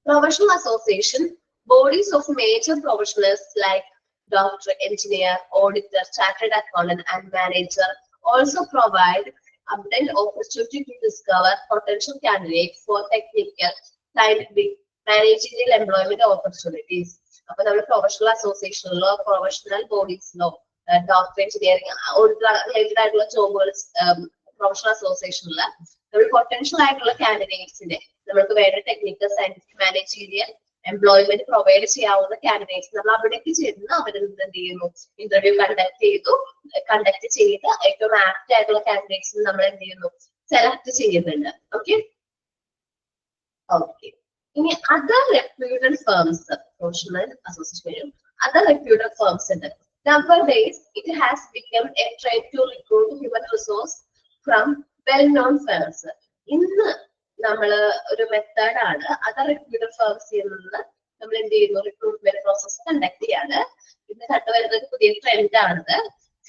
Professional association, bodies of major professionals like doctor, engineer, auditor, chartered accountant, and manager also provide abundant opportunity to discover potential candidates for technical, scientific, managerial employment opportunities. അപ്പൊ നമ്മൾ professional അസോസിയേഷനിലോ professional ബോഡീസിലോ doctor, engineering, auditor related ആയിട്ടുള്ള ജോബുകൾ professional അസോസിയേഷനിൽ നമ്മൾ potential ആയിട്ടുള്ള കാൻഡിഡേറ്റ്സിനെ നമ്മൾക്ക് വേണ്ട technical, scientific, managerial employment provide ചെയ്യാവുന്ന കാൻഡിഡേറ്റ്സ് നമ്മൾ അവിടേക്ക് ചെന്ന് അവരിൽ എന്ത് ചെയ്യുന്നു, ഇന്റർവ്യൂ കണ്ടക്ട് ചെയ്ത് ഏറ്റവും ആപ്റ്റ് ആയിട്ടുള്ള കാൻഡിഡേറ്റ്സിന് നമ്മൾ എന്ത് ചെയ്യുന്നു, സെലക്ട് ചെയ്യുന്നുണ്ട്. ഓക്കെ. ഇനി other reputed firms, professional association other reputed firms ഉണ്ട്. Nowadays, it has become a trend to recruit human resource from well-known firms. ഇന്ന് നമ്മള് ഒരു മെത്തേഡ് ആണ് അതർ റെപ്യൂട്ടഡ് ഫേംസിൽ നിന്ന് നമ്മൾ എന്ത് ചെയ്യുന്നു, റിക്രൂട്ട്മെന്റ് പ്രോസസ് കണ്ടക്ട് ചെയ്യാണ്. ഇന്ന് കണ്ടുവരുന്ന ഒരു പുതിയ ട്രെൻഡ് ആണിത്.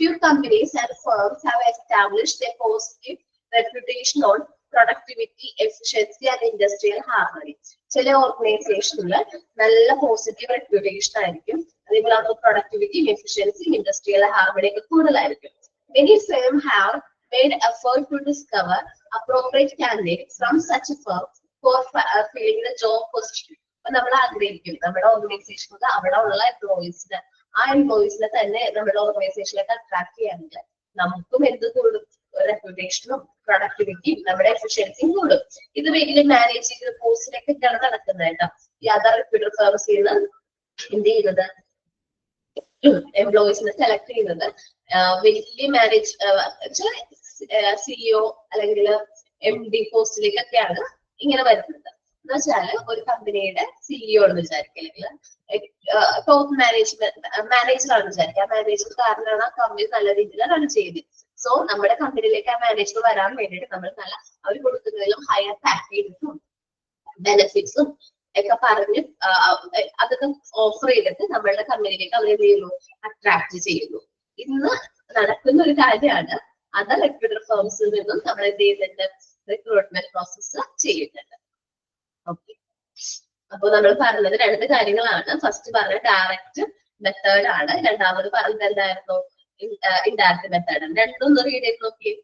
Few companies and firms have established a positive reputation on productivity, efficiency and industrial harmony. ചില ഓർഗനൈസേഷനിൽ നല്ല പോസിറ്റീവ് റെപ്യൂട്ടേഷൻ ആയിരിക്കും, അതേപോലെ അവർക്ക് പ്രൊഡക്ടിവിറ്റിയും എഫിഷ്യൻസിയും ഇൻഡസ്ട്രിയൽ ഹാർമണി ഒക്കെ കൂടുതലായിരിക്കും. Many firms have made effort to discover appropriate candidates from such firms for filling the job position. അപ്പൊ നമ്മൾ ആഗ്രഹിക്കും നമ്മുടെ ഓർഗനൈസേഷനിൽ അവിടെ ഉള്ള എംപ്ലോയീസിന്, ആ എംപ്ലോയീസിനെ തന്നെ നമ്മുടെ ഓർഗനൈസേഷനിലേക്ക് അട്രാക്ട് ചെയ്യാണെങ്കിൽ നമുക്കും എന്ത് കൂടും, റെപ്യൂട്ടേഷനും പ്രൊഡക്ടിവിറ്റിയും നമ്മുടെ എഫിഷ്യൻസിയും കൂടും. ഇത് വലിയ മാനേജ് പോസ്റ്റിലേക്കൊക്കെയാണ് നടക്കുന്നത് കേട്ടോ. ഈ അതർ റെപ്യൂട്ടഡ് ഫേംസിൽ നിന്ന് എന്ത് ചെയ്യുന്നത്, എംപ്ലോയീസിനെ സെലക്ട് ചെയ്യുന്നത് വലിയ മാനേജ് സിഇഒ അല്ലെങ്കിൽ MD പോസ്റ്റിലേക്കൊക്കെയാണ് ഇങ്ങനെ വരുന്നത്. എന്ന് വെച്ചാല് ഒരു കമ്പനിയുടെ സിഇഒ എന്ന് വിചാരിക്കുക, അല്ലെങ്കിൽ ടോപ്പ് മാനേജറാണെന്ന് വിചാരിക്കുക. ആ മാനേജർ കാരണമാണ് ആ കമ്പനി നല്ല രീതിയിൽ റൺ ചെയ്യുന്നത്. സോ നമ്മുടെ കമ്പനിയിലേക്ക് ആ മാനേജർ വരാൻ വേണ്ടിയിട്ട് നമ്മൾ നല്ല അവർ കൊടുക്കുന്നതിലും ഹയർ പാക്കേജസും ബെനിഫിറ്റ്സും ഒക്കെ പറഞ്ഞ് അതൊക്കെ ഓഫർ ചെയ്തിട്ട് നമ്മളുടെ കമ്പനിയിലേക്ക് അവർ എന്ത് ചെയ്യുന്നു, അട്രാക്ട് ചെയ്യുന്നു. ഇന്ന് നടക്കുന്ന ഒരു കാര്യമാണ്. അതർ റെപ്യൂട്ടഡ് ഫേംസിൽ നിന്നും നമ്മൾ എന്ത് ചെയ്യുന്നുണ്ട്, റിക്രൂട്ട്മെന്റ് പ്രോസസ് ചെയ്യുന്നുണ്ട്. ഓക്കെ. അപ്പൊ നമ്മൾ പറഞ്ഞത് രണ്ട് കാര്യങ്ങളാണ്. ഫസ്റ്റ് പറഞ്ഞ ഡയറക്റ്റ് മെത്തേഡ് ആണ്, രണ്ടാമത് പറഞ്ഞത് എന്തായിരുന്നു, ഇൻഡയറക്റ്റ് മെത്തേഡ് ആണ്. രണ്ടും ഒന്ന് റീഡ് ചെയ്ത് നോക്കി.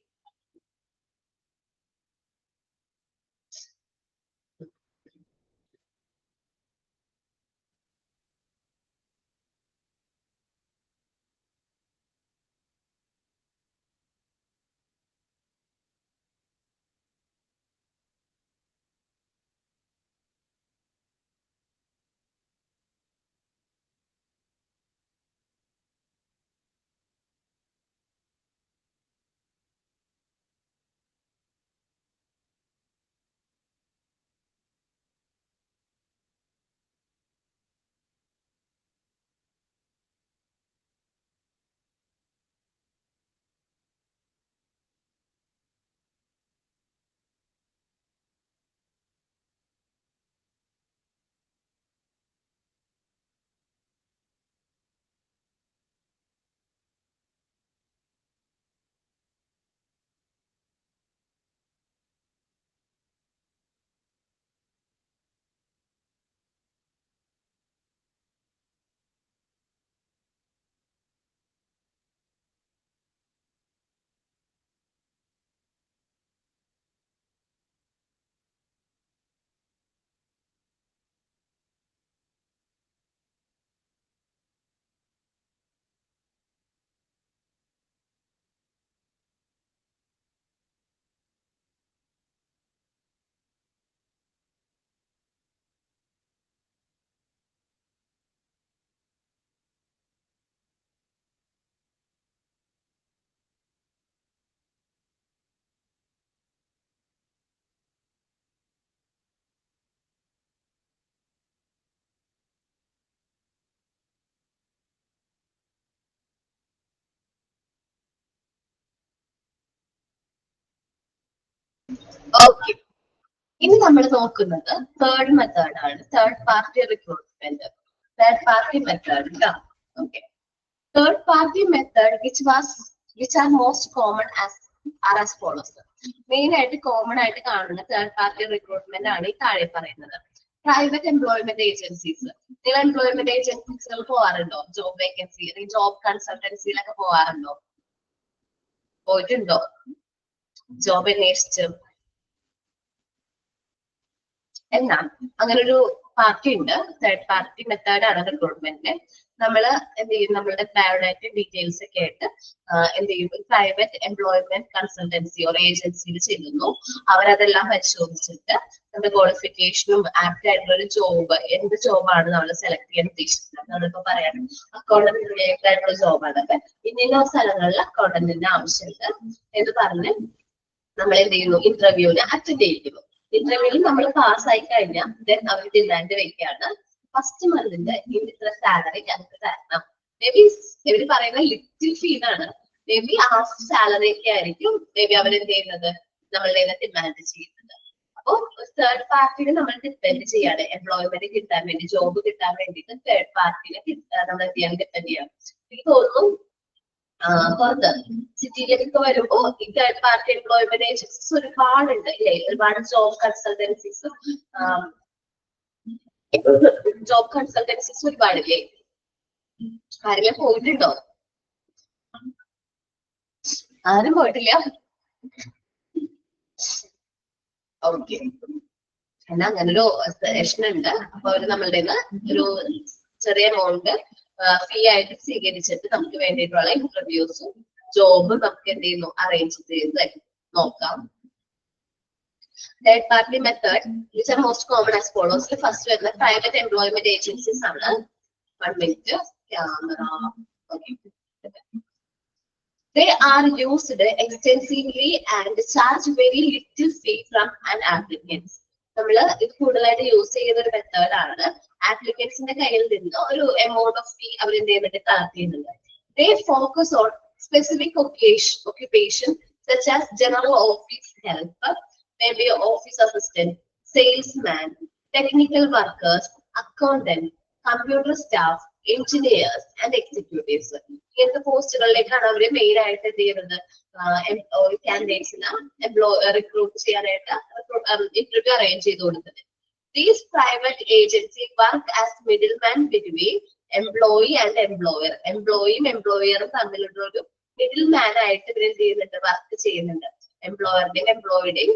ഓക്കെ. ഇനി നമ്മൾ നോക്കുന്നത് തേർഡ് മെത്തേഡ് ആണ്, third party recruitment. Third party method. Okay. Third party method which are most common are as follows. Main ആയിട്ട് കോമൺ ആയിട്ട് കാണുന്ന തേർഡ് പാർട്ടി റിക്രൂട്ട്മെന്റ് ആണ് ഈ താഴെ പറയുന്നത്. Private employment agencies. നിങ്ങൾ എംപ്ലോയ്മെന്റ് ഏജൻസീസുകൾ പോവാറുണ്ടോ? ജോബ് വേക്കൻസി അല്ലെങ്കിൽ ജോബ് കൺസൾട്ടൻസിയിലൊക്കെ പോവാറുണ്ടോ? പോയിട്ടുണ്ടോ? ജോബ് അന്വേഷിച്ച്? എന്നാൽ അങ്ങനെ ഒരു പാർട്ടി ഉണ്ട്, തേർഡ് പാർട്ടി മെത്തേഡ് ആണ് റിക്രൂട്ട്മെന്റ്. നമ്മൾ എന്ത് ചെയ്യും, നമ്മളുടെ ബയോഡാറ്റ ഡീറ്റെയിൽസ് ഒക്കെ ആയിട്ട് എന്ത് ചെയ്യും, പ്രൈവറ്റ് എംപ്ലോയ്മെന്റ് കൺസൾട്ടൻസി ഓർ ഏജൻസിയിൽ ചെല്ലുന്നു. അവരതെല്ലാം പരിശോധിച്ചിട്ട് നമ്മുടെ ക്വാളിഫിക്കേഷനും ആപ്റ്റ് ആയിട്ടുള്ള ഒരു ജോബ്, എന്ത് ജോബാണ് നമ്മൾ സെലക്ട് ചെയ്യാൻ ഉദ്ദേശിക്കുന്നത്. നമ്മളിപ്പോ പറയാൻ അക്കൗണ്ടന്റ് റിലേറ്റഡ് ആയിട്ടുള്ള ജോബാണ്, അപ്പൊ ഇന്ന സ്ഥലങ്ങളിൽ അക്കൗണ്ടന്റിന്റെ ആവശ്യമുണ്ട് എന്ന് പറഞ്ഞ് നമ്മൾ എന്ത് ചെയ്യുന്നു, ഇന്റർവ്യൂവിന് അറ്റൻഡ് ചെയ്യുന്നു. ഇന്റർവ്യൂവിൽ നമ്മൾ പാസ് ആയി കഴിഞ്ഞാൽ ദെൻ അവർ ഡിമാൻഡ് വെക്കുകയാണ്, ഫസ്റ്റ് മന്തിന്റെ ഇത്ര സാലറി ഞങ്ങൾക്ക് തരണം. മേ ബി ഇവര് പറയുന്ന ലിറ്റിൽ ഫീനാണ്, മേ ബി ആ സാലറി ഒക്കെ ആയിരിക്കും മേ ബി അവരെന്ത് ചെയ്യുന്നത്, നമ്മളുടെ ഡിമാൻഡ് ചെയ്യുന്നത്. അപ്പൊ തേർഡ് പാർട്ടിനെ നമ്മൾ ഡിപ്പെൻഡ് ചെയ്യാണ് എംപ്ലോയ്മെന്റ് കിട്ടാൻ വേണ്ടി, ജോബ് കിട്ടാൻ വേണ്ടിയിട്ട് തേർഡ് പാർട്ടിനെ നമ്മൾ എന്ത് ചെയ്യാൻ ഡിപ്പെൻഡ് ചെയ്യാം. എനിക്ക് തോന്നുന്നു പുറത്ത് സിറ്റിയിലേക്ക് വരുമ്പോ ഈ തേർഡ് പാർട്ടി എംപ്ലോയ്മെന്റ് ഏജൻസീസ് ഒരുപാടുണ്ട് ഇല്ലേ, ഒരുപാട് ജോബ് കൺസൾട്ടൻസീസ് ഒരുപാടില്ലേ? ആരെങ്കിലും പോയിട്ടുണ്ടോ? ആരും പോയിട്ടില്ല. ഓക്കെ, എന്നാ അങ്ങനൊരു സെഷൻ ഉണ്ട്. അപ്പൊ അവര് നമ്മളുടെ ഒരു ചെറിയ എമൗണ്ട് ഫീ ആയിട്ട് സ്വീകരിച്ചിട്ട് നമുക്ക് വേണ്ടിയിട്ടുള്ള ഇന്റർവ്യൂസും ജോബും നമുക്ക് എന്ത് ചെയ്യുന്നു, അറേഞ്ച് ചെയ്ത് നോക്കാം. Third party method which are most common as follows. First വരുന്ന private employment agencies ആണ്. 1 minute, camera. Okay. They are used extensively and charge very little fee from an applicant. നമ്മൾ ഇത് കൂടുതലായിട്ട് യൂസ് ചെയ്യുന്ന ഒരു മെത്തേഡ് ആണ്. ആപ്ലിക്കൻസിന്റെ കയ്യിൽ നിന്ന് ഒരു എമൗണ്ട് ഓഫ് ഫീ അവർ എന്ത് ചെയ്യുന്നുണ്ട്, കളക്ട് ചെയ്യുന്നുണ്ട്. They focus on specific occupation such as general office helper, maybe office assistant, salesman, technical workers, accountant, computer staff, engineers and executives. ഇങ്ങനത്തെ പോസ്റ്റുകളിലേക്കാണ് അവര് മെയിൻ ആയിട്ട് എന്ത് ചെയ്യുന്നത്, കാൻഡിഡേറ്റ്സിനെ റിക്രൂട്ട് ചെയ്യാനായിട്ട് ഇന്റർവ്യൂ അറേഞ്ച് ചെയ്ത് കൊടുക്കുന്നത്. These private agencies work as middleman between employee and employer. എംപ്ലോയിയും എംപ്ലോയറും തമ്മിലുള്ള ഒരു മിഡിൽ മാൻ ആയിട്ട് ഇവർ എന്ത് ചെയ്യുന്നുണ്ട്, വർക്ക് ചെയ്യുന്നുണ്ട്. എംപ്ലോയറുടെയും എംപ്ലോയിയുടെയും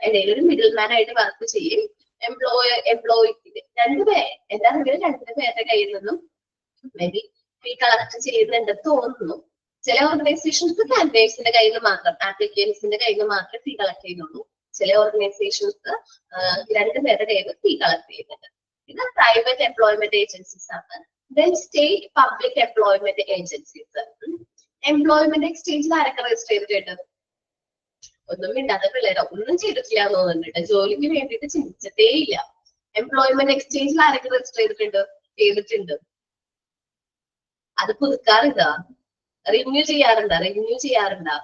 ഇടയിൽ ഒരു മിഡിൽ മാൻ ആയിട്ട് വർക്ക് ചെയ്യും. എംപ്ലോയി എന്താണ് ഇവര് രണ്ടുപേരുടെ കയ്യിൽ നിന്നും മേ ബി ഫീ കളക്ട് ചെയ്യുന്നുണ്ടെന്ന് തോന്നുന്നു. ചില ഓർഗനൈസേഷൻസ് കാൻഡിഡേറ്റ്സിന്റെ കയ്യിൽ നിന്ന് മാത്രം, ആപ്ലിക്കൻസിന്റെ കയ്യിൽ നിന്ന് മാത്രമേ ഫീ കളക്ട് ചെയ്യുന്നുള്ളൂ. ചില ഓർഗനൈസേഷൻസ് രണ്ടുപേരുടെ കയ്യിൽ നിന്ന് ഫീ കളക്ട് ചെയ്യുന്നുണ്ട്. ഇത് പ്രൈവറ്റ് എംപ്ലോയ്മെന്റ് ഏജൻസീസ് ആണ്. Then state public employment agencies. Employment എക്സ്ചേഞ്ചിൽ ആരൊക്കെ രജിസ്റ്റർ ചെയ്തിട്ടുണ്ട്? ഒന്നും മിണ്ടാതെ പിള്ളേരോ ഒന്നും ചെയ്തിട്ടില്ല എന്ന് തോന്നുന്നുണ്ട്. ജോലിക്ക് വേണ്ടിയിട്ട് ചിന്തിച്ചിട്ടേ ഇല്ല. എംപ്ലോയ്മെന്റ് എക്സ്ചേഞ്ചിൽ ആരൊക്കെ രജിസ്റ്റർ ചെയ്തിട്ടുണ്ട്? അത് പുതുക്കാറുണ്ടോ? റിന്യൂ ചെയ്യാറുണ്ടോ?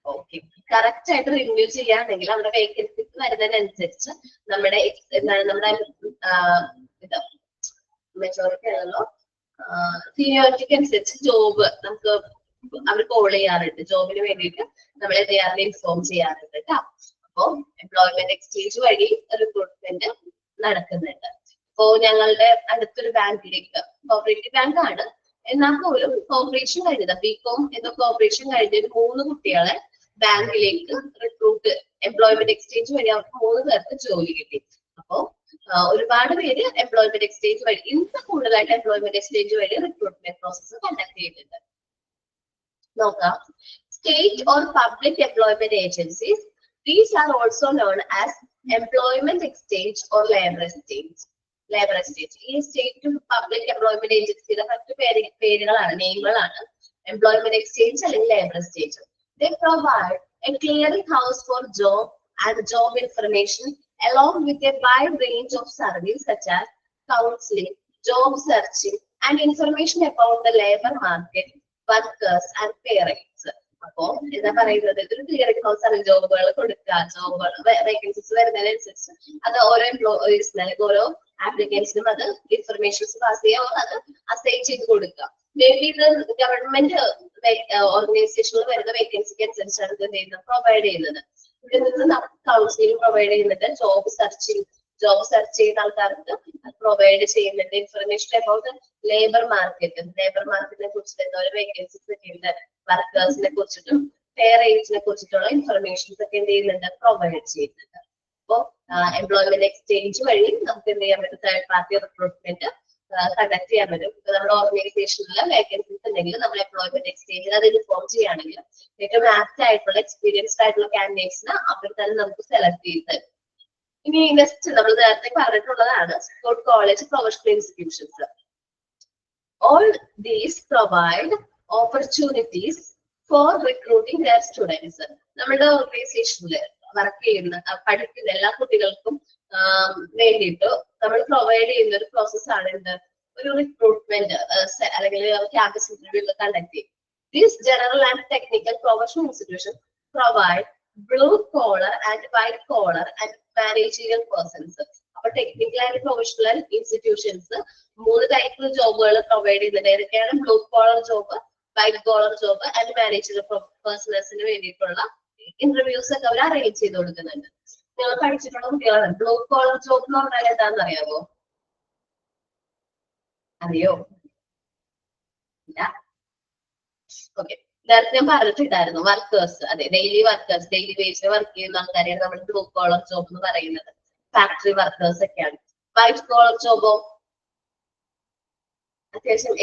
ഓക്കെ, കറക്റ്റ് ആയിട്ട് റിന്യൂ ചെയ്യാണെങ്കിൽ നമ്മുടെ വേക്കൻസിക്ക് വരുന്നതിനനുസരിച്ച് നമ്മുടെ മെജോറിറ്റി ആണല്ലോ, സീനിയോറിറ്റിക്ക് അനുസരിച്ച് ജോബ് നമുക്ക് അവർ കോൾ ചെയ്യാറുണ്ട്. ജോബിന് വേണ്ടിയിട്ട് നമ്മൾ എന്ത് ചെയ്യാറുണ്ട്, ഇൻഫോം ചെയ്യാറുണ്ട് കേട്ടോ. അപ്പോ എംപ്ലോയ്മെന്റ് എക്സ്ചേഞ്ച് വഴി റിക്രൂട്ട്മെന്റ് നടക്കുന്നുണ്ട്. അപ്പോ ഞങ്ങളുടെ അടുത്തൊരു ബാങ്കിലേക്ക്, കോപ്പറേറ്റീവ് ബാങ്ക് ആണ്, എന്നാൽ പോലും കോർപ്പറേഷൻ കഴിഞ്ഞത് ബികോം എന്ന കോർപ്പറേഷൻ കഴിഞ്ഞ 3 കുട്ടികളെ ബാങ്കിലേക്ക് റിക്രൂട്ട് എംപ്ലോയ്മെന്റ് എക്സ്ചേഞ്ച് വഴി അവർക്ക് 3 പേർക്ക് ജോലി കിട്ടി. അപ്പോ ഒരുപാട് പേര് എംപ്ലോയ്മെന്റ് എക്സ്ചേഞ്ച് വഴി, ഇന്ന് കൂടുതലായിട്ട് എംപ്ലോയ്മെന്റ് എക്സ്ചേഞ്ച് വഴി റിക്രൂട്ട്മെന്റ് പ്രോസസ്സ് കണ്ടക്ട് ചെയ്യുന്നുണ്ട്. നോക്കാം. State or public employment agencies. These are also known as employment exchange or labor exchange. ഈ സ്റ്റേറ്റ് പബ്ലിക് എംപ്ലോയ്മെന്റ് ഏജൻസിയുടെ മറ്റു പേരുകളാണ്, നെയിമുകളാണ് എംപ്ലോയ്മെന്റ് എക്സ്ചേഞ്ച് അല്ലെങ്കിൽ labour exchange. They provide a clearing house for job and job information along with a wide range of services such as counseling, job searching and information about the labor market, workers and pay rates. അപ്പോ എന്താ പറയുന്നത്, ഇതൊരു clearing house ആണ്. ജോബുകൾ കൊടുക്കുക, ജോബുകൾ vacancies വരുന്നതിനനുസരിച്ച് അത് ഓരോ എംപ്ലോയീസിന് അല്ലെങ്കിൽ ഓരോ ആപ്ലിക്കൻസിനും അത് ഇൻഫർമേഷൻസ് പാസ് ചെയ്യുക, അത് അസൈൻ ചെയ്ത് കൊടുക്കുക. മേ ബി ഇത് ഗവൺമെന്റ് ഓർഗനൈസേഷനിൽ വരുന്ന വേക്കൻസിക്ക് അനുസരിച്ചാണ് ഇത് എന്ത് ചെയ്യുന്നത്, പ്രൊവൈഡ് ചെയ്യുന്നത്. ഇവിടെ നിന്ന് നമുക്ക് കൗൺസിലിംഗ് പ്രൊവൈഡ് ചെയ്യുന്നുണ്ട്, ജോബ് സെർച്ച് ചെയ്യുന്ന ആൾക്കാർക്ക് പ്രൊവൈഡ് ചെയ്യുന്നുണ്ട്. ഇൻഫർമേഷൻ അബൌട്ട് ലേബർ മാർക്കറ്റിനെ കുറിച്ചിട്ട് എന്തോരം വേക്കൻസീസ് ഒക്കെ ഉണ്ട്, വർക്കേഴ്സിനെ കുറിച്ചിട്ടും ഫെയർ ഏജിനെ കുറിച്ചിട്ടുള്ള ഇൻഫർമേഷൻസ് ഒക്കെ എന്ത് ചെയ്യുന്നുണ്ട്, പ്രൊവൈഡ് ചെയ്യുന്നുണ്ട്. അപ്പോ എംപ്ലോയ്മെന്റ് എക്സ്ചേഞ്ച് വഴി നമുക്ക് എന്ത് ചെയ്യാൻ പറ്റും, തേർഡ് പാർട്ടി റിക്രൂട്ട്മെന്റ് കണ്ടക്ട് ചെയ്യാൻ പറ്റും. ഇപ്പൊ നമ്മുടെ ഓർഗനൈസേഷനിൽ വേക്കൻസീസ് ഉണ്ടെങ്കിൽ നമ്മൾ എംപ്ലോയ്മെന്റ് എക്സ്ചേഞ്ചിൽ അത് ഇൻഫോം ചെയ്യുകയാണെങ്കിൽ ഏറ്റവും ആപ്റ്റ് ആയിട്ടുള്ള എക്സ്പീരിയൻസ്ഡ് ആയിട്ടുള്ള കാൻഡിഡേറ്റ്സിനെ അവർ തന്നെ നമുക്ക് സെലക്ട് ചെയ്ത് തരും. ഇനി നെക്സ്റ്റ് നമ്മൾ നേരത്തെ പറഞ്ഞിട്ടുള്ളതാണ് sports college professional institutions. All these provide opportunities for recruiting their students. നമ്മുടെ ഓർഗനൈസേഷനിൽ വർക്ക് ചെയ്യുന്ന പഠിക്കുന്ന എല്ലാ കുട്ടികൾക്കും വേണ്ടിയിട്ട് നമ്മൾ പ്രൊവൈഡ് ചെയ്യുന്ന ഒരു പ്രോസസ്സാണ് എന്ത്, ഒരു റിക്രൂട്ട്മെന്റ് അല്ലെങ്കിൽ ക്യാമ്പസ് ഇന്റർവ്യൂ ഒക്കെ കണ്ടക്ട് ചെയ്യും. These general and technical professional institution provide blue collar and white collar and managerial persons. അപ്പൊ technical and professional institutions 3 type ജോബുകൾ പ്രൊവൈഡ് ചെയ്യുന്നുണ്ട്. ഏതൊക്കെയാണ്? Blue collar job, white collar job and managerial പേഴ്സൺസിന് വേണ്ടിയിട്ടുള്ള interviews ഒക്കെ അവർ arrange ചെയ്ത് കൊടുക്കുന്നുണ്ട്. നിങ്ങൾ പഠിച്ചിട്ടുള്ള കുട്ടികളാണ്. ബ്ലൂ കോളർ ജോബ് എന്ന് പറഞ്ഞാൽ എന്താണെന്ന് അറിയാമോ? അറിയോ? ഇല്ല. ഓക്കെ, നേരത്തെ ഞാൻ പറഞ്ഞിട്ടുണ്ടായിരുന്നു വർക്കേഴ്സ്, അതെ, ഡെയിലി വേജിൽ വർക്ക് ചെയ്യുന്ന ആൾക്കാരെയാണ് നമ്മൾ ബ്ലൂ കോളർ ജോബ് എന്ന് പറയുന്നത്. ഫാക്ടറി വർക്കേഴ്സ് ഒക്കെയാണ്. വൈറ്റ് കോളർ ജോബോ അത്യാവശ്യം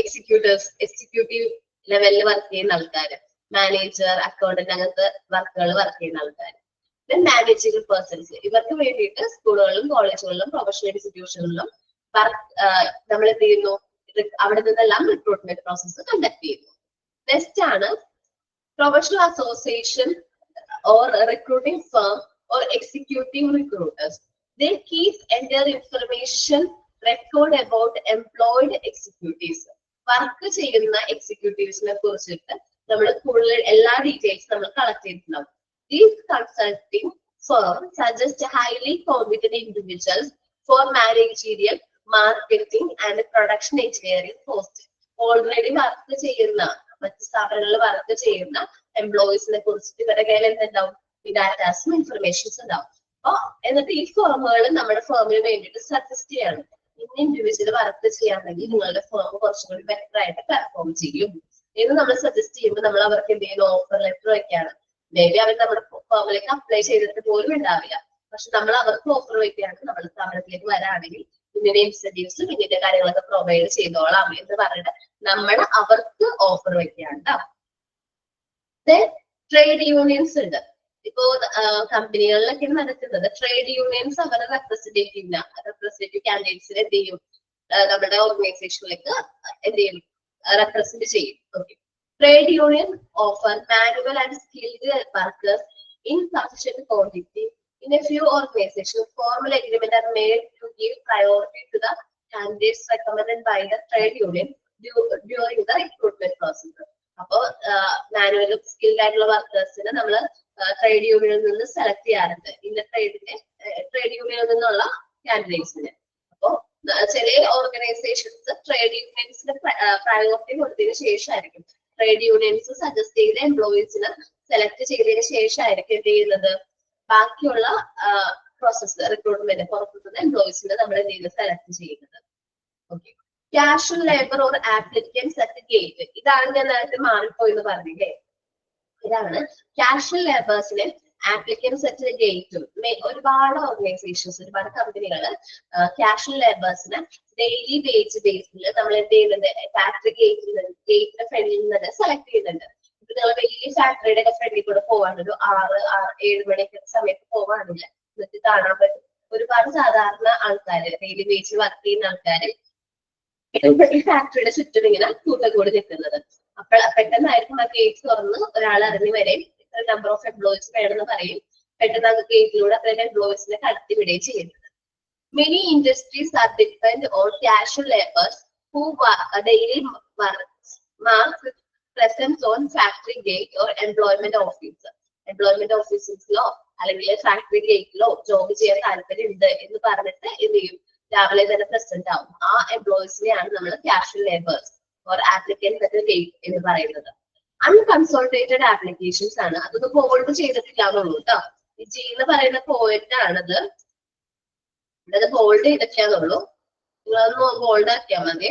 എക്സിക്യൂട്ടീവ് ലെവലിൽ വർക്ക് ചെയ്യുന്ന ആൾക്കാർ, മാനേജർ, അക്കൗണ്ടന്റ്, അങ്ങനത്തെ വർക്കുകൾ വർക്ക് ചെയ്യുന്ന ആൾക്കാർ. മാനേജീരിയൽ പേഴ്സൺസ്, ഇവർക്ക് വേണ്ടിയിട്ട് സ്കൂളുകളിലും കോളേജുകളിലും പ്രൊഫഷണൽ ഇൻസ്റ്റിറ്റ്യൂഷനിലും നമ്മൾ എന്ത് ചെയ്യുന്നു, അവിടെ നിന്നെല്ലാം റിക്രൂട്ട്മെന്റ് പ്രോസസ്സ് കണ്ടക്ട് ചെയ്യുന്നു. നെക്സ്റ്റ് ആണ് professional association or recruiting firm or executive recruiters. They keep entire information record about employed executives. Work ചെയ്യുന്ന എക്സിക്യൂട്ടീവ്സിനെ കുറിച്ചിട്ട് നമ്മൾ കൂടുതൽ എല്ലാ ഡീറ്റെയിൽസ് നമ്മൾ കളക്ട് ചെയ്തിട്ടുണ്ടാവും. These consulting firms suggest highly competent individuals for managerial, marketing and production engineering posts. Already work ചെയ്യുന്ന മറ്റ് സ്ഥാപനങ്ങളിൽ വർക്ക് ചെയ്യുന്ന എംപ്ലോയീസിനെ കുറിച്ചിട്ട് ഇവരുടെ കയ്യിൽ എന്തുണ്ടാവും, ഈ ഡാറ്റാസും ഇൻഫർമേഷൻസ് ഉണ്ടാവും. അപ്പൊ എന്നിട്ട് ഈ ഫേമുകൾ നമ്മുടെ ഫേമിന് വേണ്ടിയിട്ട് സജസ്റ്റ് ചെയ്യണം, ഇന്ന ഇൻഡിവിജ്വൽ വർക്ക് ചെയ്യാണെങ്കിൽ നിങ്ങളുടെ ഫേം കുറച്ചും കൂടി ബെറ്റർ ആയിട്ട് പെർഫോം ചെയ്യും എന്ന് നമ്മൾ സജസ്റ്റ് ചെയ്യുമ്പോൾ നമ്മൾ അവർക്ക് എന്തെങ്കിലും ഓഫർ ലെറ്റർ വെക്കാണ്. മേ ബി അവർ നമ്മുടെ ഫേമിലേക്ക് അപ്ലൈ ചെയ്തിട്ട് പോലും ഉണ്ടാവില്ല, പക്ഷെ നമ്മൾ അവർക്ക് ഓഫർ വെക്കുകയാണ്, നമ്മൾ സ്ഥാപനത്തിലേക്ക് വരാണെങ്കിൽ ഇങ്ങനെ ഇൻസെന്റീവ്സും ഇങ്ങനെ കാര്യങ്ങളൊക്കെ പ്രൊവൈഡ് ചെയ്തോളാം എന്ന് പറഞ്ഞിട്ട് നമ്മൾ അവർക്ക് ഓഫർ വെക്കുകയാണ്. ട്രേഡ് യൂണിയൻസ് ഉണ്ട്. ഇപ്പോ കമ്പനികളിലൊക്കെ നടക്കുന്നത് ട്രേഡ് യൂണിയൻസ് അവരുടെ റെപ്രസെന്റേറ്റീവ് കാൻഡിഡേറ്റ്സിനെ എന്ത് ചെയ്യും, നമ്മുടെ ഓർഗനൈസേഷനിലേക്ക് എന്ത് ചെയ്യും, റെപ്രസെന്റ് ചെയ്യും. Okay, trade union offer manual and skilled workers in sufficient quantity. In a few organizations, formal agreements are made to give priority to the candidates recommended by the trade union during the recruitment process. അപ്പോൾ മാനുവലും skilled ആയിട്ടുള്ള വർക്കേഴ്സിനെ നമ്മൾ trade യൂണിയനിൽ നിന്ന് select ചെയ്യാറുണ്ട്, ഇന്ന trade യൂണിയനിൽ നിന്നുള്ള കാൻഡിഡേറ്റ്സിന്. അപ്പോൾ ചില ഓർഗനൈസേഷൻസ് ട്രേഡ് യൂണിയൻസിന് പ്രയോറിറ്റി കൊടുത്തതിന് ശേഷമായിരിക്കും, ട്രേഡ് യൂണിയൻസ് സജസ്റ്റ് ചെയ്ത എംപ്ലോയീസിന് സെലക്ട് ചെയ്തതിന് ശേഷമായിരിക്കും എന്ത് ചെയ്യുന്നത്, ബാക്കിയുള്ള പ്രോസസ് റിക്രൂട്ട്മെന്റ് പുറത്തുനിന്ന് എംപ്ലോയീസിനെ നമ്മൾ എന്ത് ചെയ്യുന്നത്, സെലക്ട് ചെയ്യുന്നത്. Okay, casual labour or applicants at gate. ഇതാണ് ഞാൻ നേരത്തെ മാറിപ്പോയെന്ന് പറഞ്ഞില്ലേ, ഇതാണ് കാഷ്വൽ ലേബേഴ്സിനെ ആപ്ലിക്കൻസ് അറ്റ് ഗേറ്റും. ഒരുപാട് ഓർഗനൈസേഷൻസ്, ഒരുപാട് കമ്പനികൾ കാഷ്വൽ ലേബേഴ്സിനെ ഡെയിലി വേജ് ബേസിൽ നമ്മൾ എന്ത് ചെയ്യുന്നുണ്ട്, ഫാക്ടറി ഗേറ്റിന്റെ ഫ്രണ്ടിൽ നിന്ന് സെലക്ട് ചെയ്യുന്നുണ്ട്. ഇപ്പൊ നിങ്ങൾ വലിയ ഫാക്ടറിയുടെ ഒക്കെ ഫ്രണ്ടിൽ കൂടെ പോവാണ്, ഒരു 6-7 മണിയൊക്കെ സമയത്ത് പോവാണെങ്കിൽ നിങ്ങൾക്ക് കാണാൻ പറ്റും ഒരുപാട് സാധാരണ ആൾക്കാര്, ഡെയിലി വേജിൽ വർക്ക് ചെയ്യുന്ന ആൾക്കാര് ഈ ഫാക്ടറിയുടെ ചുറ്റും ഇങ്ങനെ കൂട്ടം കൂടി നിൽക്കുന്നത്. അപ്പോൾ പെട്ടെന്നായിരിക്കും ആ ഗേറ്റ് തുറന്ന് ഒരാൾ ഇറങ്ങി വരെയും ഇത്ര നമ്പർ ഓഫ് എംപ്ലോയീസ് വേണമെന്ന് പറയും, പെട്ടെന്ന് ആ ഗേറ്റിലൂടെ അത്രയും എംപ്ലോയീസിനെ കടത്തി വിടുകയും ചെയ്യുന്നത്. Many industries are depend on casual laborers who daily mark presence on factory gate or employment office. Employment offices ലോ അല്ലെങ്കിൽ ഫാക്ടറി ഗേറ്റിലോ ജോബ് ചെയ്യാൻ താല്പര്യം ഉണ്ട് എന്ന് പറഞ്ഞിട്ട് എന്ത് ചെയ്യും, രാവിലെ തന്നെ പ്രസന്റ് ആവും. ആ എംപ്ലോയീസിനെയാണ് നമ്മൾ കാഷ്വൽ ലേബേഴ്സ് ഓർ ആപ്ലിക്കൻസ് എന്ന് പറയുന്നത്. അൺകൺസോൾട്ടേറ്റഡ് ആപ്ലിക്കേഷൻസ് ആണ്. അതൊന്ന് ബോൾഡ് ചെയ്തിട്ടില്ല എന്നുള്ളൂ കേട്ടോ. ഈ ജി എന്ന് പറയുന്ന പോയിന്റ് ആണത്, ഇവിടെ ബോൾഡ് ചെയ്തിട്ടില്ലാന്നുള്ളൂ. നിങ്ങളൊന്ന് ബോൾഡ് ആക്കിയാൽ മതി.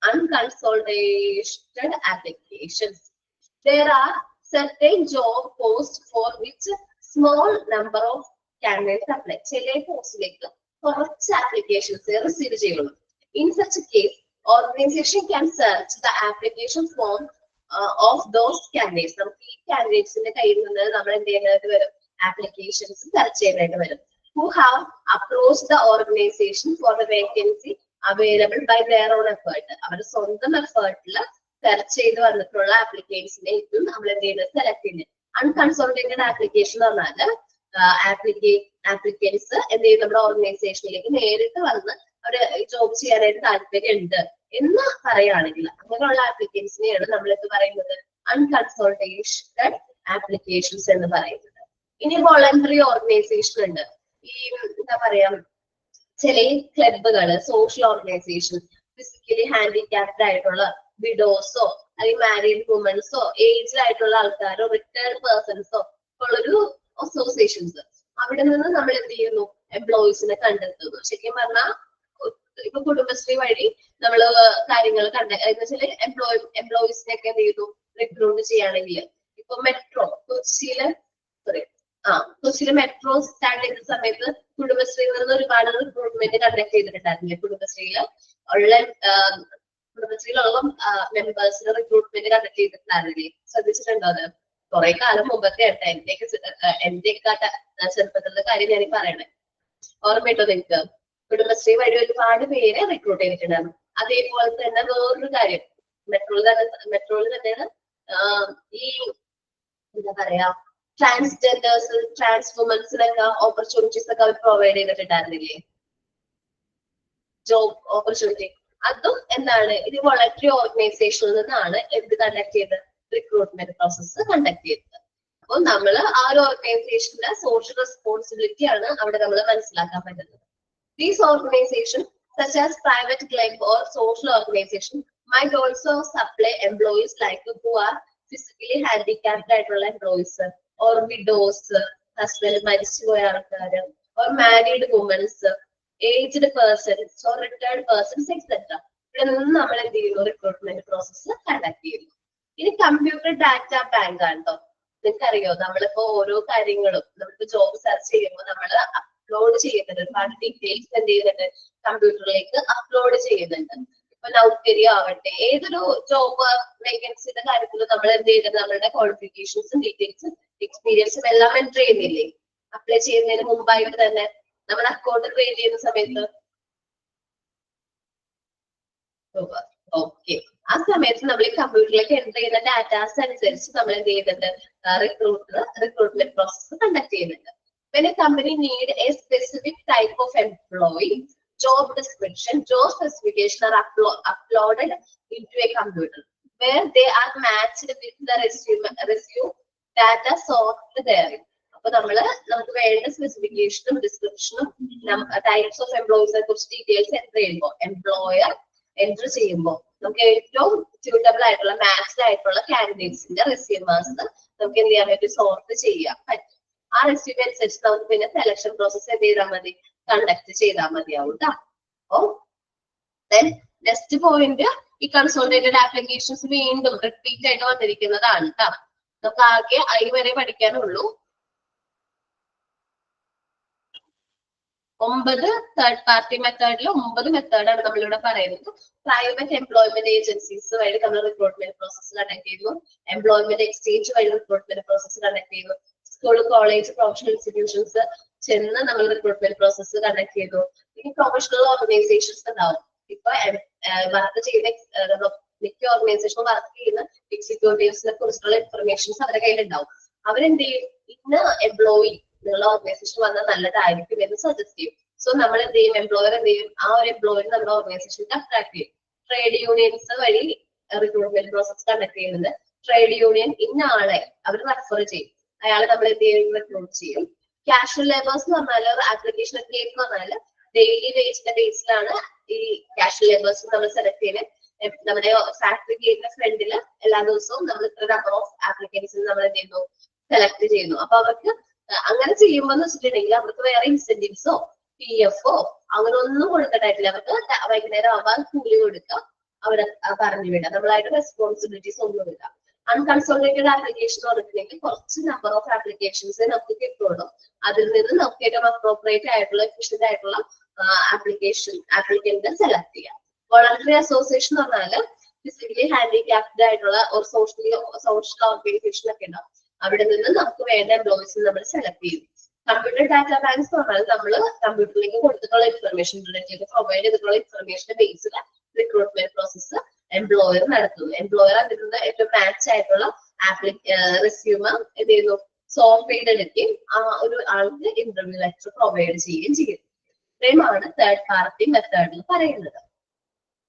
Unconsolidated applications. There are certain job posts for which small number of candidates apply. ചില പോസ്റ്റിലേക്ക് കുറച്ച് ആപ്ലിക്കേഷൻസ് റിസീവ് ചെയ്യുള്ളൂ. In such a case, organization can search the application form of those candidates. നമുക്ക് ഈ കാൻഡിഡേറ്റ്സിന്റെ കയ്യിൽ നിന്ന് നമ്മൾ എന്ത് ചെയ്യേണ്ടതായിട്ട് വരും? ആപ്ലിക്കേഷൻസ് സെർച്ച് ചെയ്യേണ്ടതായിട്ട് വരും. Who have approached the organization for the vacancy available by their own effort. അവരുടെ സ്വന്തം എഫേർട്ടിൽ സെർച്ച് ചെയ്ത് വന്നിട്ടുള്ള ആപ്ലിക്കേഷനെ ഇതും നമ്മൾ എന്ത് ചെയ്യുന്നത്? സെലക്ട് ചെയ്യുന്നത്. അൺകൺസോൾട്ടേറ്റഡ് ആപ്ലിക്കേഷൻ എന്ന് പറഞ്ഞാൽ ആപ്ലിക്കൻസ് എന്ത് ചെയ്യും? നമ്മുടെ ഓർഗനൈസേഷനിലേക്ക് നേരിട്ട് വന്ന് അവര് ജോബ് ചെയ്യാനായിട്ട് താല്പര്യമുണ്ട് എന്ന് പറയുകയാണെങ്കിൽ അങ്ങനെയുള്ള ആപ്ലിക്കൻസിനെയാണ് നമ്മൾ എന്ത് പറയുന്നത്? അൺകൺസോൾട്ടേറ്റഡ് ആപ്ലിക്കേഷൻസ് എന്ന് പറയുന്നത്. ഇനി വോളണ്ടറി ഓർഗനൈസേഷൻ ഉണ്ട്. ഈ എന്താ പറയാ, ചില ക്ലബുകള്, സോഷ്യൽ ഓർഗനൈസേഷൻ, ഫിസിക്കലി ഹാൻഡിക്യാപ്ഡ് ആയിട്ടുള്ള വിഡോസോ അല്ലെങ്കിൽ മാരീഡ് വുമൻസോ ഏജ്ഡ് ആയിട്ടുള്ള ആൾക്കാരോ റിട്ടയർഡ് പേഴ്സൺസോ ഉള്ളൊരു അസോസിയേഷൻസ്, അവിടെ നിന്ന് നമ്മൾ എന്ത് ചെയ്യുന്നു? എംപ്ലോയീസിനെ കണ്ടെത്തുന്നു. ശരിക്കും പറഞ്ഞാൽ ഇപ്പൊ കുടുംബശ്രീ വഴി നമ്മള് കാര്യങ്ങൾ എന്ന് വെച്ചാൽ എംപ്ലോയീസിനെ ഒക്കെ എന്ത് ചെയ്യുന്നു? റിക്രൂട്ട് ചെയ്യുകയാണെങ്കിൽ ഇപ്പൊ മെട്രോ കൊച്ചിയിലെ മെട്രോ സ്റ്റാർട്ട് ചെയ്ത സമയത്ത് കുടുംബശ്രീയിൽ നിന്ന് ഒരുപാട് റിക്രൂട്ട്മെന്റ് കണ്ടക്ട് ചെയ്തിട്ടുണ്ടായിരുന്നില്ലേ? കുടുംബശ്രീയിലുള്ള മെമ്പേഴ്സിന് റിക്രൂട്ട്മെന്റ് കണ്ടക്ട് ചെയ്തിട്ടുണ്ടായിരുന്നില്ലേ? ശ്രദ്ധിച്ചിട്ടുണ്ടോ അത്? കുറെ കാലം മുമ്പത്തെ എന്റെയൊക്കെ ചെറുപ്പത്തിലുള്ള കാര്യം ഞാൻ പറയണേ. ഓർമ്മയുണ്ടോ നിങ്ങൾക്ക്? കുടുംബശ്രീ വഴി ഒരുപാട് പേരെ റിക്രൂട്ട് ചെയ്തിട്ടുണ്ടായിരുന്നു. അതേപോലെ തന്നെ വേറൊരു കാര്യം, മെട്രോയിൽ തന്നെയാണ് ഈ എന്താ പറയാ, ട്രാൻസ്ജെൻഡേഴ്സ്, ട്രാൻസ് വുമൻസിനൊക്കെ ഓപ്പർച്യൂണിറ്റീസ് ഒക്കെ അവർ പ്രൊവൈഡ് ചെയ്തിട്ടുണ്ടായിരുന്നില്ലേ? Job opportunity. അതും എന്താണ്? ഇത് വോളണ്ടറി ഓർഗനൈസേഷനിൽ നിന്നാണ് എന്ത് കണ്ടക്ട് ചെയ്തത്? റിക്രൂട്ട്മെന്റ് പ്രോസസ്സ് കണ്ടക്ട് ചെയ്തത്. അപ്പോൾ നമ്മൾ ആ ഒരു ഓർഗനൈസേഷന്റെ സോഷ്യൽ റെസ്പോൺസിബിലിറ്റി ആണ് അവിടെ നമ്മൾ മനസ്സിലാക്കാൻ പറ്റുന്നത്. These organizations, such as private club or social organization, might also supply employees like who are physically handicapped ആയിട്ടുള്ള employees or widows, husband മരിച്ചുപോയ ആൾക്കാർ, or married women, aged persons or retired persons, etc. ഇവിടെ നിന്ന് നമ്മൾ എന്ത് ചെയ്യുന്നു? Recruitment process conduct ചെയ്യുന്നു. ഇനി കമ്പ്യൂട്ടർ ഡാറ്റ ബാങ്ക് ആണോ? നിങ്ങൾക്കറിയോ, നമ്മളിപ്പോ ഓരോ കാര്യങ്ങളും നമ്മളിപ്പോ ജോബ് സെർച്ച് ചെയ്യുമ്പോൾ നമ്മൾ അപ്ലോഡ് ചെയ്യുന്നുണ്ട്. ഒരുപാട് ഡീറ്റെയിൽസ് എന്ത് ചെയ്യുന്നുണ്ട്? കമ്പ്യൂട്ടറിലേക്ക് അപ്ലോഡ് ചെയ്യുന്നുണ്ട്. ഇപ്പൊ നൗകരി ആവട്ടെ, ഏതൊരു ജോബ് വേക്കൻസിയുടെ കാര്യത്തിൽ നമ്മൾ എന്ത് ചെയ്യുന്നത്? നമ്മളുടെ ക്വാളിഫിക്കേഷൻസും ഡീറ്റെയിൽസും എക്സ്പീരിയൻസും എല്ലാം എൻട്രി ചെയ്യുന്നില്ലേ? അപ്ലൈ ചെയ്യുന്നതിന് മുമ്പായിട്ട് തന്നെ നമ്മൾ അക്കൗണ്ട് ക്രിയേറ്റ് ചെയ്യുന്ന സമയത്ത്. ഓക്കെ, ആ സമയത്ത് നമ്മൾ ഈ കമ്പ്യൂട്ടറിലേക്ക് എൻട്രി ചെയ്യുന്ന ഡാറ്റാസ് അനുസരിച്ച് നമ്മൾ എന്ത് ചെയ്യുന്നുണ്ട്? റിക്രൂട്ട്മെന്റ് പ്രോസസ് കണ്ടക്ട് ചെയ്യുന്നുണ്ട്. When a company need a specific type of employee, job description, job specification are uploaded into a computer where they are matched with the resume data sorted there. അപ്പൊ നമുക്ക് വേണ്ട സ്പെസിഫിക്കേഷനും ഡിസ്ക്രിപ്ഷനും types of എംപ്ലോയീസിനെ കുറിച്ച് details entry ചെയ്യുമ്പോൾ, employer entry ചെയ്യുമ്പോൾ നമുക്ക് ഏറ്റവും suitable ആയിട്ടുള്ള matched ആയിട്ടുള്ള കാൻഡിഡേറ്റ്സിന്റെ റെസ്യൂമേഴ്സ് നമുക്ക് എന്ത് ചെയ്യാൻ പറ്റും? സോർട്ട് ചെയ്യാൻ പറ്റും. ആ റെസ്യൂമേ അനുസരിച്ച് നമുക്ക് പിന്നെ സെലക്ഷൻ പ്രോസസ് എന്ത് ചെയ്താൽ മതി? കണ്ടക്ട് ചെയ്താൽ മതിയാവും ട്ടോ. ഓ നെക്സ്റ്റ് പോയിന്റ്, ഈ കൺസോളിഡേറ്റഡ് ആപ്ലിക്കേഷൻസ് വീണ്ടും റിപ്പീറ്റ് ആയിട്ട് വന്നിരിക്കുന്നതാണ് ട്ടോ. നമുക്ക് ആകെ ഐ വരെ പഠിക്കാനുള്ളൂ. 9 തേർഡ് പാർട്ടി മെത്തേഡിൽ 9 മെത്തേഡാണ് നമ്മളിവിടെ പറയുന്നത്. പ്രൈവറ്റ് എംപ്ലോയ്മെന്റ് ഏജൻസീസ് വഴി നമ്മൾ റിക്രൂട്ട്മെന്റ് പ്രോസസ് കണ്ടക്ട് ചെയ്യുന്നു. എംപ്ലോയ്മെന്റ് എക്സ്ചേഞ്ച് വഴി റിക്രൂട്ട്മെന്റ് പ്രോസസ് കണ്ടക്ട് ചെയ്യുന്നു. സ്കൂൾ, കോളേജ്, പ്രൊഫഷണൽ ഇൻസ്റ്റിറ്റ്യൂഷൻസ് ചെന്ന് നമ്മൾ റിക്രൂട്ട്മെന്റ് പ്രോസസ് കണ്ടക്ട് ചെയ്തു. ഇനി പ്രൊഫഷണൽ ഓർഗനൈസേഷൻസ് ഉണ്ടാവും. ഇപ്പൊ വർക്ക് ചെയ്യുന്ന മിക്ക ഓർഗനൈസേഷനും വർക്ക് ചെയ്യുന്ന എക്സിക്യൂട്ടീവ്സിനെ കുറിച്ചുള്ള ഇൻഫർമേഷൻസ് അവരുടെ കയ്യിലുണ്ടാവും. അവരെന്ത് ചെയ്യും? ഇന്ന് എംപ്ലോയി നിങ്ങളുടെ ഓർഗനൈസേഷൻ വന്നാൽ നല്ലതായിരിക്കും എന്ന് സജസ്റ്റ് ചെയ്യും. സോ നമ്മൾ എന്ത് ചെയ്യും? എംപ്ലോയർ എന്ത് ചെയ്യും? ആ ഒരു എംപ്ലോയർ നമ്മുടെ ഓർഗനൈസേഷനിൽ അട്രാക്ട് ചെയ്യും. ട്രേഡ് യൂണിയൻസ് വഴി റിക്രൂട്ട്മെന്റ് പ്രോസസ് കണ്ടക്ട് ചെയ്യുന്നത്. ട്രേഡ് യൂണിയൻ ഇന്ന ആളെ അവർ റെഫർ ചെയ്യും. അയാളെ നമ്മൾ എന്ത് ചെയ്യും? റിക്രൂട്ട് ചെയ്യും. കാഷ്വൽ ലേബേഴ്സ് എന്ന് പറഞ്ഞാൽ ആപ്ലിക്കേഷൻ ക്ലിയർ എന്ന് പറഞ്ഞാൽ ഡെയിലി വേജിന്റെ ബേസിലാണ് ഈ കാഷ്വൽ ലേബേഴ്സ് നമ്മൾ സെലക്ട് ചെയ്യുന്നത്. നമ്മുടെ ഫാക്ടറി ഗേറ്റിന്റെ ഫ്രണ്ടിൽ എല്ലാ ദിവസവും നമ്മൾ ഇത്ര നമ്പർ ഓഫ് ആപ്ലിക്കൻസ് നമ്മൾ എന്ത് ചെയ്യുന്നു, സെലക്ട് ചെയ്യുന്നു. അപ്പൊ അവർക്ക് അങ്ങനെ ചെയ്യുമ്പോൾ എന്ന് വെച്ചിട്ടുണ്ടെങ്കിൽ അവർക്ക് വേറെ ഇൻസെന്റീവ്സോ PF അങ്ങനെ ഒന്നും കൊടുക്കണ്ടായിട്ടില്ല. അവർക്ക് വൈകുന്നേരം ആവാൻ കൂലി കൊടുക്കുക, അവരെ പറഞ്ഞു വിടാം. നമ്മളായിട്ട് റെസ്പോൺസിബിലിറ്റീസ് ഒന്നുമില്ല. അൺകൺസോളിഡേറ്റഡ് ആപ്ലിക്കേഷൻ പറഞ്ഞിട്ടുണ്ടെങ്കിൽ കുറച്ച് നമ്പർ ഓഫ് ആപ്ലിക്കേഷൻസ് നമുക്ക് കിട്ടുള്ളൂ. അതിൽ നിന്ന് നമുക്ക് ഏറ്റവും അപ്രോപ്രിയേറ്റ് ആയിട്ടുള്ള എഫിഷ്യന്റ് ആയിട്ടുള്ള ആപ്ലിക്കന്റ് സെലക്ട് ചെയ്യാം. വോളണ്ടറി അസോസിയേഷൻ എന്ന് പറഞ്ഞാൽ ഫിസിക്കലി ഹാൻഡിക്യാപ്ഡ് ആയിട്ടുള്ള ഒരു സോഷ്യൽ ഓർഗനൈസേഷൻ ഒക്കെ ഉണ്ടാവും. അവിടെ നിന്ന് നമുക്ക് വേണ്ട എംപ്ലോയീസിനെ നമ്മൾ സെലക്ട് ചെയ്യും. കമ്പ്യൂട്ടർ ഡാറ്റ ബാങ്ക്സ് എന്ന് പറഞ്ഞാൽ നമ്മൾ കമ്പ്യൂട്ടറിലേക്ക് കൊടുത്തിട്ടുള്ള ഇൻഫർമേഷൻ പ്രൊവൈഡ് ചെയ്തിട്ടുള്ള ഇൻഫർമേഷന്റെ ബേസിൽ റിക്രൂട്ട്മെന്റ് പ്രോസസ്സ് എംപ്ലോയർ നടത്തുന്നു. എംപ്ലോയർ അതിൽ നിന്ന് ഏറ്റവും മാച്ച് ആയിട്ടുള്ള റെസ്യൂമ എന്ത് ചെയ്യുന്നു, സോഫ്റ്റ്വെയർ എടുക്കുകയും ആ ഒരു ആൾക്ക് ഇന്റർവ്യൂ ലെറ്റർ പ്രൊവൈഡ് ചെയ്യുകയും ചെയ്യുന്നു. ഇത്രയുമാണ് തേർഡ് പാർട്ടി മെത്തേഡിൽ പറയുന്നത്.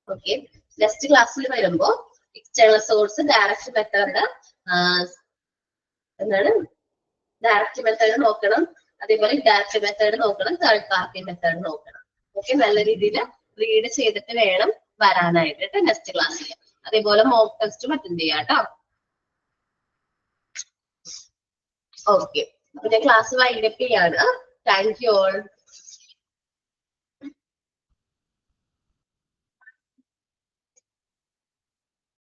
ഓക്കെ, നെക്സ്റ്റ് ക്ലാസ്സിൽ വരുമ്പോൾ എക്സ്റ്റേണൽ സോഴ്സ്, ഡയറക്റ്റ് മെത്തേഡ്, എന്താണ് ഡയറക്റ്റ് മെത്തേഡ് നോക്കണം, അതേപോലെ ഇൻഡയറക്റ്റ് മെത്തേഡ് നോക്കണം, തേർഡ് പാർട്ടി മെത്തേഡ് നോക്കണം. ഓക്കെ, നല്ല രീതിയിൽ റീഡ് ചെയ്തിട്ട് വേണം വരാനായിട്ട് നെക്സ്റ്റ് ക്ലാസ്സിൽ. അതേപോലെ മോക്ക് ടെസ്റ്റും അറ്റൻഡ് ചെയ്യാം കേട്ടോ. ഓക്കെ, അപ്പൊ ഞാൻ ക്ലാസ് വൈൻഡപ്പ് ചെയ്യാണ്. Thank you all.